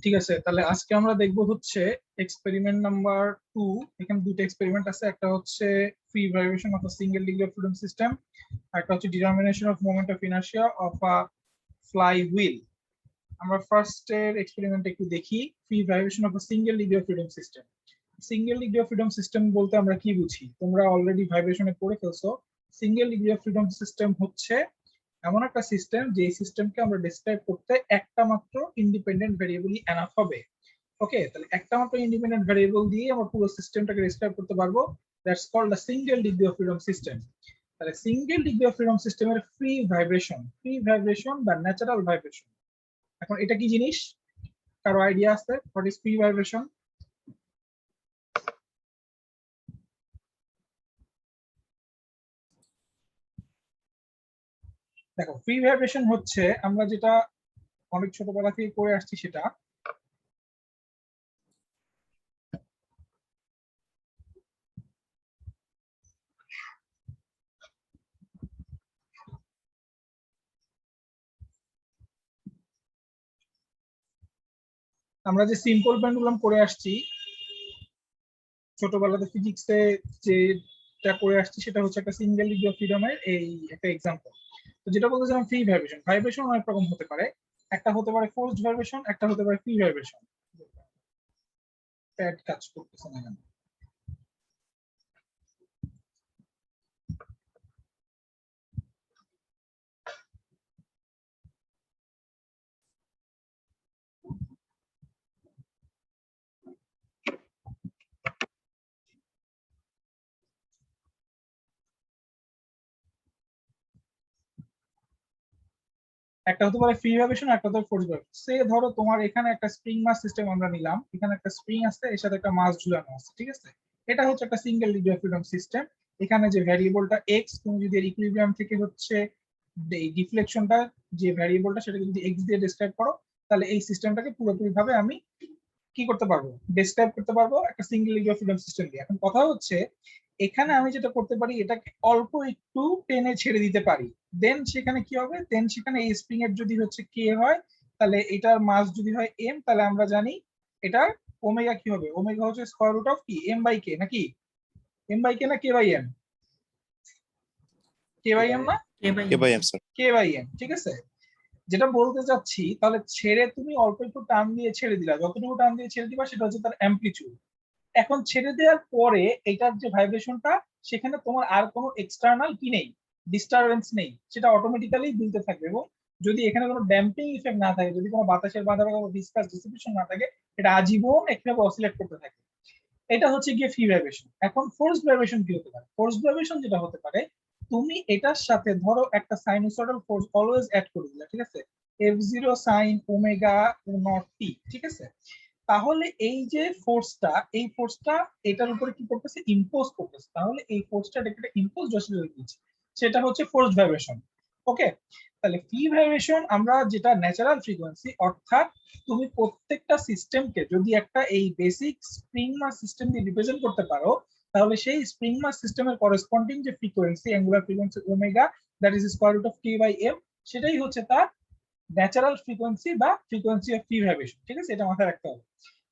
ঠিক আছে, তাহলে আজকে আমরা দেখবো হচ্ছে এক্সপেরিমেন্ট নাম্বার 2। এখানে দুটো এক্সপেরিমেন্ট আছে, একটা হচ্ছে free vibration of a single degree of freedom system, একটা হচ্ছে determination of moment of inertia of a fly wheel. আমরা ফার্স্ট এর এক্সপেরিমেন্ট একটু দেখি। Free vibration of a single degree of freedom system. Single degree of freedom system বলতে আমরা কি বুঝি? তোমরা অলরেডি ভাইব্রেশনে পড়ে ফেলছো। Single degree of freedom system হচ্ছে এমন একটা সিস্টেম যে সিস্টেমকে আমরা ডিসক্রাইব করতে একটা মাত্র ইন্ডিপেন্ডেন্ট ভেরিয়েবলই এনাফ হবে। ওকে, তাহলে একটা মাত্র ইন্ডিপেন্ডেন্ট ভেরিয়েবল দিয়ে আমরা পুরো সিস্টেমটাকে ডিসক্রাইব করতে পারবো। That's called the single degree of freedom system. তাহলে সিঙ্গেল ডিগ্রি অফ ফ্রিডম সিস্টেমের ফ্রি ভাইব্রেশন বা ন্যাচারাল ভাইব্রেশন, এখন এটা কি জিনিস? কারো আইডিয়া আছে হোয়াট ইজ ফ্রি ভাইব্রেশন? দেখো, ফ্রি ভাইব্রেশন হচ্ছে আমরা যেটা অনেক ছোটবেলা থেকে করে আসছি সেটা। আমরা যে সিম্পল পেন্ডুলাম করে আসছি ছোটবেলাতে ফিজিক্সে, যেটা করে আসছি সেটা হচ্ছে একটা সিঙ্গেল ডিগ্রি অফ ফ্রিডমের এই একটা এক্সাম্পল। তো যেটা বলতেছিলাম ফ্রি ভাইব্রেশন, ভাইব্রেশন অনেক রকম হতে পারে। একটা হতে পারে ফোর্সড ভাইব্রেশন, একটা হতে পারে ফ্রি ভাইব্রেশন। প্যাড কাজ করতেছে না কেন? একটা হতে পারে ফ্রি ভাইব্রেশন, একটা হতে পারে ফোর্স ভাইব্রেশন। সে ধরো তোমার এখানে একটা স্প্রিং মাস সিস্টেম আমরা নিলাম, এখানে একটা স্প্রিং আছে, এর সাথে একটা মাস ঝুলানো আছে, ঠিক আছে? এটা হচ্ছে একটা single degree of freedom system. এখানে যে ভ্যারিয়েবলটা এক্স, তুমি যদি ইকুইলিব্রিয়াম থেকে হচ্ছে এই ডিফ্লেকশনটা, যে ভ্যারিয়েবলটা সেটাকে যদি এক্স দিয়ে ডিসক্রাইব করো, তাহলে এই সিস্টেমটাকে পুরোপুরি ভাবে আমি কি করতে পারবো? ডিসক্রাইব করতে পারবো একটা single degree of freedom system দিয়ে। এখন কথা হচ্ছে এখানে আমি যেটা করতে পারি, এটাকে অল্প একটু টেনে ছেড়ে দিতে পারি। দেন সেখানে কি হবে? দেন সেখানে এই স্প্রিং এর যদি হচ্ছে কে হয়, তাহলে এটার মাস যদি হয় এম, তাহলে আমরা জানি এটার ওমেগা কি হবে? ওমেগা হচ্ছে স্কয়ার রুট অফ কি, এম বাই কে, নাকি এম বাই কে না K by M? K by M না? K by M sir. K by M, ঠিক আছে। যেটা বলতে চাচ্ছি, তাহলে ছেড়ে তুমি অল্প একটু টান দিয়ে ছেড়ে দিলা, যতটুকু টান দিয়ে ছেড়ে দিবা সেটা হচ্ছে তার অ্যাম্পলিটিউড। এখন ছেড়ে দেওয়ার পরে এটার যে ভাইব্রেশনটা, সেখানে তোমার আর কোনো এক্সটার্নাল কি নেই, ডিস্টারবেন্স নেই, সেটা অটোমেটিক্যালি দুলতে থাকবে। এবং যদি এখানে কোনো ড্যাম্পিং ইফেক্ট না থাকে, যদি কোনো বাতাসের বাধা বা কোনো ডিসকাস ডিস্ট্রিবিউশন না থাকে, এটা আজীবন একভাবে অসিলেট করতে থাকে। এটা হচ্ছে গিয়ে ফ্রি ভাইব্রেশন। এখন ফোর্সড ভাইব্রেশন কি হতে পারে? ফোর্সড ভাইব্রেশন যেটা হতে পারে, তুমি এটার সাথে ধরো একটা সাইনোসয়েডাল ফোর্স অলওয়েজ অ্যাড করে দিলে, ঠিক আছে, F0 সাইন ওমেগা নট টি, ঠিক আছে? তাহলে এই যে ফোর্সটা, এই ফোর্সটা এটার উপরে কি করতেছে? ইম্পোজ করতেছে। তাহলে এই ফোর্সটা একটা ইম্পোজ অসিলেট দিচ্ছে, সেটা হচ্ছে ফোর্সড ভাইব্রেশন। ওকে, তাহলে ফ্রি ভাইব্রেশন আমরা যেটা ন্যাচারাল ফ্রিকোয়েন্সি, অর্থাৎ তুমি প্রত্যেকটা সিস্টেমকে যদি একটা এই বেসিক স্প্রিং মাস সিস্টেম দিয়ে রিপ্রেজেন্ট করতে পারো, তাহলে সেই স্প্রিং মাস সিস্টেমের করেসপন্ডিং যে frequency, angular frequency omega, that is square root of k by m, সেটাই হচ্ছে তার ন্যাচারাল ফ্রিকোয়েন্সি বা ফ্রিকোয়েন্সি অফ ফ্রি ভাইব্রেশন, ঠিক আছে? এটা মাথায় রাখতে হবে।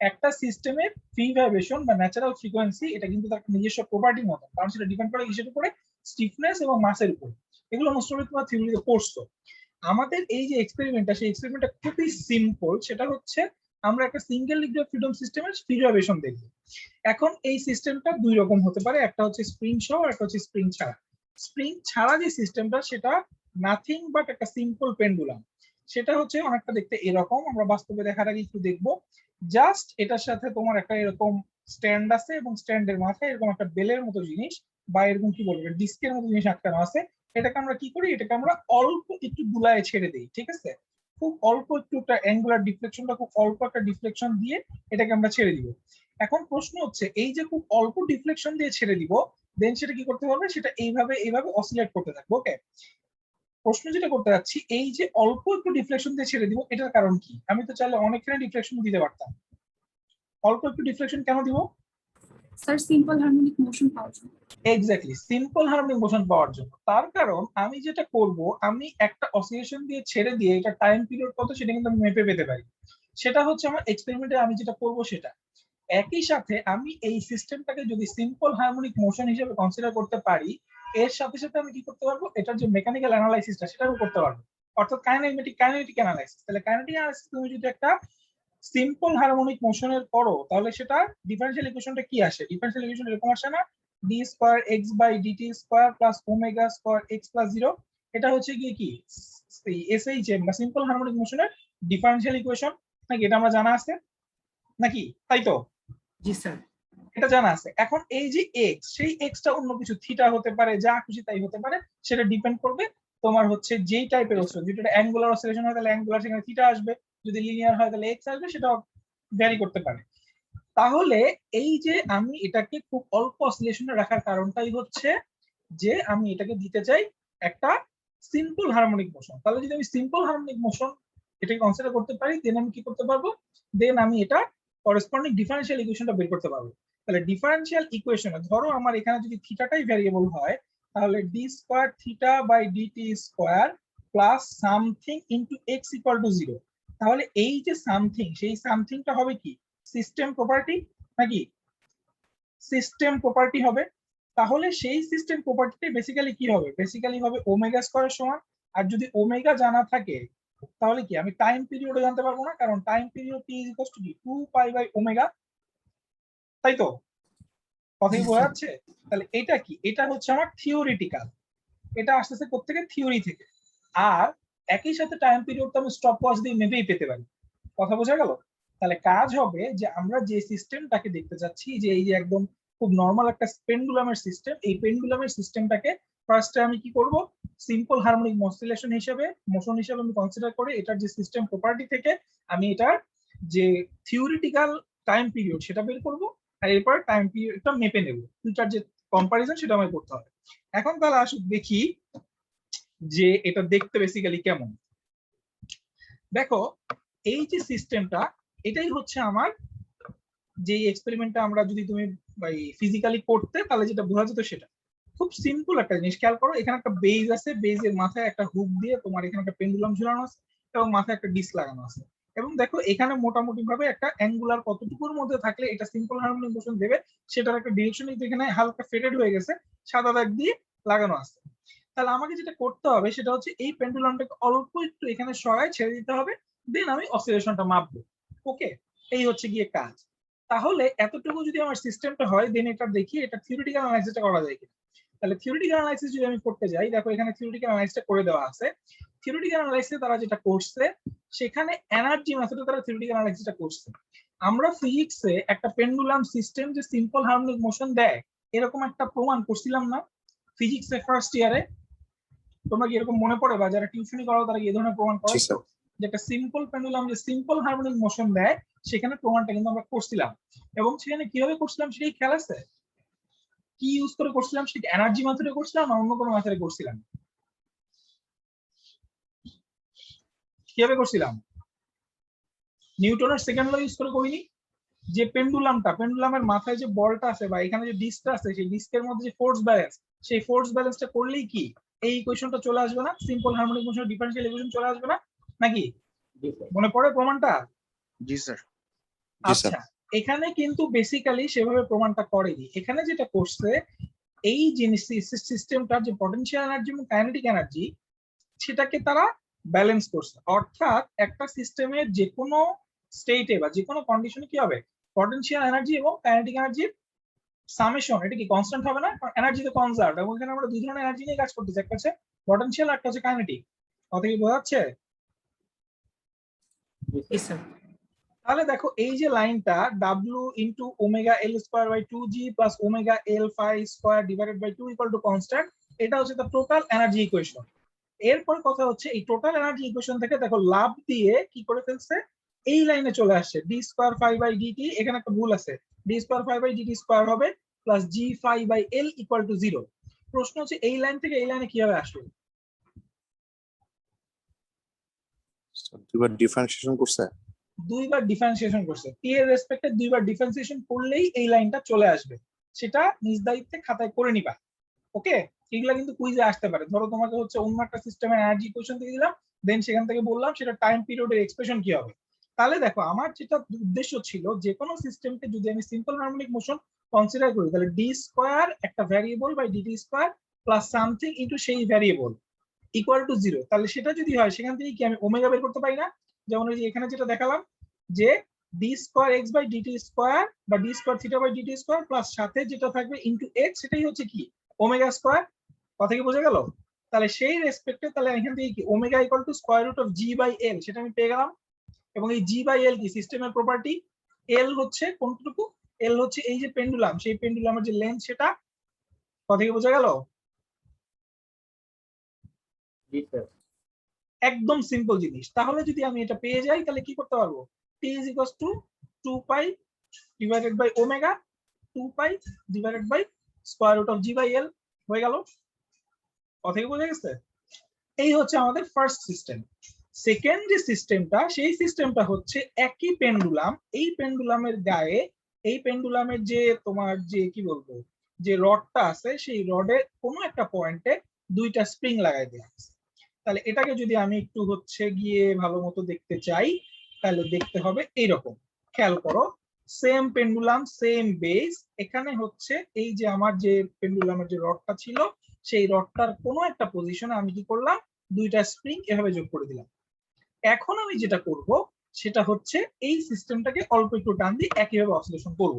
একটা সিস্টেমের ফ্রি ভাইব্রেশন বা ন্যাচারাল ফ্রিকোয়েন্সি, এটা কিন্তু তার নিজস্ব প্রপার্টির মতো, কারণ সেটা ডিপেন্ড করে কিসের উপরে? স্টিফনেস এবং মাসের উপর। এগুলো মোস্ট অফ তোমার থিওরিতে পড়ছো। আমাদের এই যে এক্সপেরিমেন্টটা, সেই এক্সপেরিমেন্টটা খুবই সিম্পল। সেটা হচ্ছে আমরা একটা সিঙ্গেল ডিগ্রি অফ ফ্রিডম সিস্টেমের ফ্রি ভাইব্রেশন দেখব। এখন এই সিস্টেমটা দুই রকম হতে পারে, একটা হচ্ছে স্প্রিং সহ, একটা হচ্ছে স্প্রিং ছাড়া। স্প্রিং ছাড়া যে সিস্টেমটা, সেটা নাথিং বাট একটা সিম্পল পেন্ডুলাম। সেটা হচ্ছে অনেকটা দেখতে এরকম, আমরা বাস্তবে দেখার আগে একটু দেখবো। জাস্ট এটার সাথে তোমার একটা এরকম স্ট্যান্ড আছে, এবং স্ট্যান্ডের মাথায় এরকম একটা বেলের মতো জিনিস বা এরকম কি বলবো ডিস্কের মতো জিনিস আটকানো আছে। এটাকে আমরা কি করি? এটাকে আমরা অল্প একটু দুলায় ছেড়ে দিই, ঠিক আছে? খুব অল্প একটু একটা অ্যাঙ্গুলার ডিফ্লেকশনটা, খুব অল্প একটা ডিফ্লেকশন দিয়ে এটাকে আমরা ছেড়ে দিব। এখন প্রশ্ন হচ্ছে, এই যে খুব অল্প ডিফ্লেকশন দিয়ে ছেড়ে দিব, দেন সেটা কি করতে হবে? সেটা এইভাবে এইভাবে অসিলেট করতে থাকবে। ওকে, প্রশ্ন যেটা করতে যাচ্ছি, এই যে অল্প একটু ডিফ্লেকশন দিয়ে ছেড়ে দিব, এটার কারণ কি? আমি তো চাইলে অনেকখানি ডিফ্লেকশন দিতে পারতাম। অল্প একটু ডিফ্লেকশন কেন দিব? স্যার সিম্পল হারমোনিক মোশন পাওয়ার জন্য। এক্স্যাক্টলি, সিম্পল হারমোনিক মোশন পাওয়ার জন্য। তার কারণ আমি যেটা করব, আমি একটা অসিলেশন দিয়ে ছেড়ে দিয়ে এটা টাইম পিরিয়ড কত সেটা কিন্তু আমি মেপে পেতে পারি। সেটা হচ্ছে আমার এক্সপেরিমেন্টে আমি যেটা করব সেটা। একই সাথে আমি এই সিস্টেমটাকে যদি সিম্পল হারমোনিক মোশন হিসেবে কনসিডার করতে পারি, এর সাথে সাথে আমি কি করতে পারবো, এটার যে মেকানিক্যাল অ্যানালাইসিসটা সেটাও করতে পারবো, অর্থাৎ কাইনেটিক অ্যানালাইসিস। তাহলে কাইনেটিক অ্যানালাইসিস তুমি যদি একটা সিম্পল হারমোনিক মোশনের করো, তাহলে সেটা ডিফারেনশিয়াল ইকুয়েশনটা কি আসে? ডিফারেনশিয়াল ইকুয়েশন এরকম আসে না, d square x by dt square plus omega square x plus 0। এটা হচ্ছে গিয়ে কি এসএইচএম বা সিম্পল হারমোনিক মোশনের ডিফারেনশিয়াল ইকুয়েশন, নাকি? এটা আমরা জানা আছে নাকি? তাই তো? জি স্যার। এটা জানা আছে। এখন এই যে এক্স, সেই এক্সটা অন্য কিছু থিটা হতে পারে, যা খুশি তাই হতে পারে, সেটা ডিপেন্ড করবে তোমার হচ্ছে যেই টাইপের অসিলেশন। যদি এটা অ্যাঙ্গুলার অসিলেশন হয় তাহলে অ্যাঙ্গুলার, সেখানে থিটা আসবে। যদি লিনিয়ার হয় তাহলে এক্স আসবে, সেটা ভ্যারি করতে পারে। তাহলে এই যে আমি এটাকে খুব অল্প অসিলেশনে রাখার কারণটাই হচ্ছে যে আমি এটাকে দিতে চাই একটা সিম্পল হারমোনিক মোশন। তাহলে যদি আমি সিম্পল হারমোনিক মোশন এটাকে কনসিডার করতে পারি, দেন আমি কি করতে পারবো, দেন আমি এটা করেসপন্ডিং ডিফারেনশিয়াল ইকুয়েশনটা বের করতে পারবো। তাহলে ডিফারেনশিয়াল ইকুয়েশনে ধরো আমার এখানে যদি থিটাটাই ভ্যারিয়েবল হয়, তাহলে d square theta by dt square plus something into x equal to 0। তাহলে এই যে সামথিং, সেই সামথিংটা হবে কি সিস্টেম প্রপার্টি, নাকি? সিস্টেম প্রপার্টি হবে। তাহলে সেই সিস্টেম প্রপার্টিটা বেসিক্যালি কি হবে? বেসিক্যালি হবে ওমেগা স্কয়ারের সমান। আর যদি ওমেগা জানা থাকে তাহলে কি আমি টাইম পিরিয়ডও জানতে পারবো না, কারণ time period T is equal to কি 2 পাই বাই ওমেগা, তাই তো? কথাই বোঝা যাচ্ছে? তাহলে এটা কি? এটা হচ্ছে আমার থিওরিটিক্যাল, এটা আসতেছে কোত্থেকে? থিওরি থেকে। আর একই সাথে টাইম পিরিয়ড তো আমি স্টপ ওয়াচ দিয়ে মেপেই পেতে পারি। কথা বোঝা গেল? তাহলে কাজ হবে যে আমরা যে সিস্টেমটাকে দেখতে যাচ্ছি, যে এই যে একদম খুব নরমাল একটা পেন্ডুলামের সিস্টেম, এই পেন্ডুলামের সিস্টেমটাকে ফার্স্টে আমি কি করব, সিম্পল হারমোনিক মোশন হিসেবে আমি কনসিডার করে এটার যে সিস্টেম প্রপার্টি থেকে আমি এটার যে থিওরিটিক্যাল টাইম পিরিয়ড সেটা বের করব, আর এরপর টাইম পিরিয়ডটা মেপে নেব। দুইটার যে কম্পারিজন সেটা আমায় করতে হবে। এখন তাহলে আসুন দেখি যে এটা দেখতে বেসিক্যালি কেমন। দেখো এই যে সিস্টেমটা, এটাই হচ্ছে আমার যে এক্সপেরিমেন্টটা আমরা যদি তুমি ফিজিক্যালি করতে তাহলে যেটা বোঝা যেত সেটা খুব সিম্পল একটা জিনিস। খেয়াল করো, এখানে একটা বেজ আছে, বেজের মাথায় একটা হুক দিয়ে তোমার এখানে একটা পেন্ডুলাম ঝুলানো আছে এবং মাথায় একটা ডিস্ক লাগানো আছে। এবং দেখো এখানে মোটামুটি ভাবে একটা অ্যাঙ্গুলার কতটুকুর মধ্যে থাকলে এটা সিম্পল হারমোনিক মোশন দেবে সেটার একটা ডিরেকশন এখানে হালকা ফেডেড হয়ে গেছে, সাদা দাগ দিয়ে লাগানো আছে। তাহলে আমাকে যেটা করতে হবে সেটা হচ্ছে এই পেন্ডুলামটাকে অল্প একটু এখানে সরায় ছেড়ে দিতে হবে, দেন আমি অসিলেশনটা মাপবো। ওকে, এই হচ্ছে গিয়ে কাজ। তাহলে এতটুকু যদি আমার সিস্টেমটা হয়, দেন এটা দেখি এটা থিওরিটিক্যাল অ্যানালাইসিসটা করা যায় কিনা। তাহলে থিওরিটিক্যাল অ্যানালাইসিস যদি আমি করতে যাই, দেখো এখানে থিওরিটিক্যাল অ্যানালাইসিসটা করে দেওয়া আছে। থিওরিটিক্যাল অ্যানালাইসিসে তারা যেটা করছে, সেখানে এনার্জি মেথডে তারা থিওরিটিক্যাল অ্যানালাইসিসটা করছে। আমরা ফিজিক্সে একটা পেন্ডুলাম সিস্টেম যে সিম্পল হারমোনিক মোশন দেয় এরকম একটা প্রমাণ করছিলাম না ফিজিক্সের ফার্স্ট ইয়ারে? তোমরা কি এরকম মনে পড়ে, বা যারা টিউশনি করো তারা কি এই ধরনের প্রমাণ করে যে একটা সিম্পল পেন্ডুলাম যে সিম্পল হারমোনিক মোশন দেয়, সেখানে প্রমাণটা কিন্তু আমরা করছিলাম। এবং সেখানে কিভাবে করছিলাম সেটাই খেয়াল আছে? কি ইউজ করে করছিলাম? সেটা এনার্জি মেথডে করছিলাম না অন্য কোনো মেথডে করছিলাম? কিভাবে করছিলাম? নিউটনের সেকেন্ড ল ইউজ করে করিনি? যে পেন্ডুলামের মাথায় যে বলটা আছে বা এখানে যে ডিস্কটা আছে, সেই ডিস্কের মধ্যে যে ফোর্স ব্যালেন্স, সেই ফোর্স ব্যালেন্সটা করলেই কি এই ইকুয়েশনটা চলে আসবে না? সিম্পল হারমোনিক মোশনের ডিফারেনশিয়াল ইকুয়েশন চলে আসবে না নাকি? মনে পড়ে প্রমাণটা? জি স্যার। আচ্ছা, এখানে কিন্তু বেসিক্যালি সেভাবে প্রমাণটা করেনি। এখানে যেটা করছে, এই জিনিস সিস্টেমটার যে পটেনশিয়াল এনার্জি এবং কাইনেটিক এনার্জি সেটাকে তারা ব্যালেন্স করছে। অর্থাৎ একটা সিস্টেমের যে কোনো স্টেটে বা যে কোনো কন্ডিশনে কি হবে, পটেনশিয়াল এনার্জি এবং কাইনেটিক এনার্জির সামেশন এটা কি কনস্ট্যান্ট হবে না? এনার্জি তো কনজার্ভ, এবং এখানে আমরা দুই ধরনের এনার্জি নিয়ে কাজ করতেছি, একটা হচ্ছে পটেনশিয়াল আর একটা হচ্ছে কাইনেটিক। কথা কি বোঝা যাচ্ছে? জি স্যার। তাহলে দেখো এই যে লাইনটা W into omega l square by 2G plus omega l phi square divided by 2 equal to constant, এটা হচ্ছে তার টোটাল এনার্জি ইকুয়েশন। এরপর কথা হচ্ছে এই টোটাল এনার্জি ইকুয়েশন থেকে দেখো লাভ দিয়ে কি করে ফেলছে, এই লাইনে চলে আসছে D square phi by DT. এখানে একটা ভুল আছে, D square phi by DT square হবে plus G phi by L equal to 0। প্রশ্ন হচ্ছে এই লাইন থেকে এই লাইনে কিভাবে আসবে? দুইবার ডিফারেন্সিয়েশন করছে। দুইবার ডিফারেন্সিয়েশন করছে, টি এর রেসপেক্টে দুইবার ডিফারেন্সিয়েশন করলেই এই লাইনটা চলে আসবে। সেটা নিজ দায়িত্বে খাতায় করে নিবা। ওকে, এগুলা কিন্তু কুইজে আসতে পারে। ধরো তোমাকে হচ্ছে অন্য একটা সিস্টেমের এনার্জি ইকুয়েশন দিয়ে দিলাম, দেন সেখান থেকে বললাম সেটা টাইম পিরিয়ডের এক্সপ্রেশন কি হবে। তাহলে দেখো আমার যেটা উদ্দেশ্য ছিল যে কোনো সিস্টেমকে যদি আমি সিম্পল হারমোনিক মোশন কনসিডার করি তাহলে ডি স্কোয়ার একটা variable by DT square plus something into সেই ভ্যারিয়েবল ইকুয়াল টু 0, তাহলে সেটা যদি হয় সেখান থেকে কি আমি ওমেগা বের করতে পারি না? যেমন ওই যে এখানে যেটা দেখালাম যে D square X by DT square বা D square theta by DT square plus সাথে যেটা থাকবে ইনটু এক্স, সেটাই হচ্ছে কি ওমেগা স্কোয়ার। কথা কি বোঝা গেল? তাহলে সেই রেসপেক্টে তাহলে এখান থেকে কি omega equal to square root of G by l সেটা আমি পেয়ে গেলাম। এবং এই জি বাই এল কি সিস্টেমের প্রপার্টি, এল হচ্ছে কোনটুকু, এল হচ্ছে এই যে পেন্ডুলাম, সেই পেন্ডুলামের যে লেন্থ সেটা। কথা কি বোঝা গেল? একদম সিম্পল জিনিস। তাহলে যদি আমি এটা পেয়ে যাই তাহলে কি করতে পারবো, T is equals to 2 pi divided by omega, 2 pi divided by square root of G by L হয়ে গেল। কথা কি বোঝা গেছে? এই হচ্ছে আমাদের ফার্স্ট সিস্টেম। সেকেন্ড যে সিস্টেমটা, সেই সিস্টেমটা হচ্ছে একই পেন্ডুলাম, এই পেন্ডুলামের গায়ে, এই পেন্ডুলামের যে তোমার যে কি বলবো যে রডটা আছে, সেই রডের কোনো একটা পয়েন্টে দুইটা স্প্রিং লাগাই দেওয়া আছে। তাহলে এটাকে যদি আমি একটু হচ্ছে গিয়ে ভালো মতো দেখতে চাই তাহলে দেখতে হবে এইরকম। খেয়াল করো, সেম পেন্ডুলাম সেম বেস, এখানে হচ্ছে এই যে আমার যে পেন্ডুলামের যে রডটা ছিল সেই রডটার কোনো একটা পজিশনে আমি কি করলাম, দুইটা স্প্রিং এভাবে যোগ করে দিলাম। এখন আমি যেটা করব সেটা হচ্ছে এই সিস্টেমটাকে অল্প একটু টান দিয়ে একইভাবে অসিলেশন করব।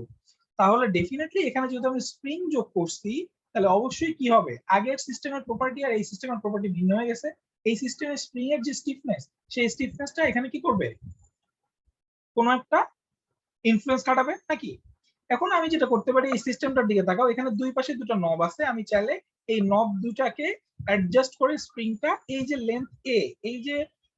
তাহলে ডেফিনেটলি এখানে যদি আমি স্প্রিং যোগ করছি তাহলে অবশ্যই কি হবে, আগের সিস্টেমের প্রপার্টি আর এই সিস্টেমের প্রপার্টি ভিন্ন হয়ে গেছে। এই সিস্টেমের স্প্রিং এর যে স্টিফনেস, সেই স্টিফনেসটা এখানে কি করবে, কোনো একটা ইনফ্লুয়েন্স খাটাবে নাকি? এখন আমি যেটা করতে পারি, এই সিস্টেমটার দিকে তাকাও, এখানে দুই পাশে দুটো নব আছে, আমি চাইলে এই নব দুটাকে অ্যাডজাস্ট করে স্প্রিংটা এই যে লেন্থ এ, এই যে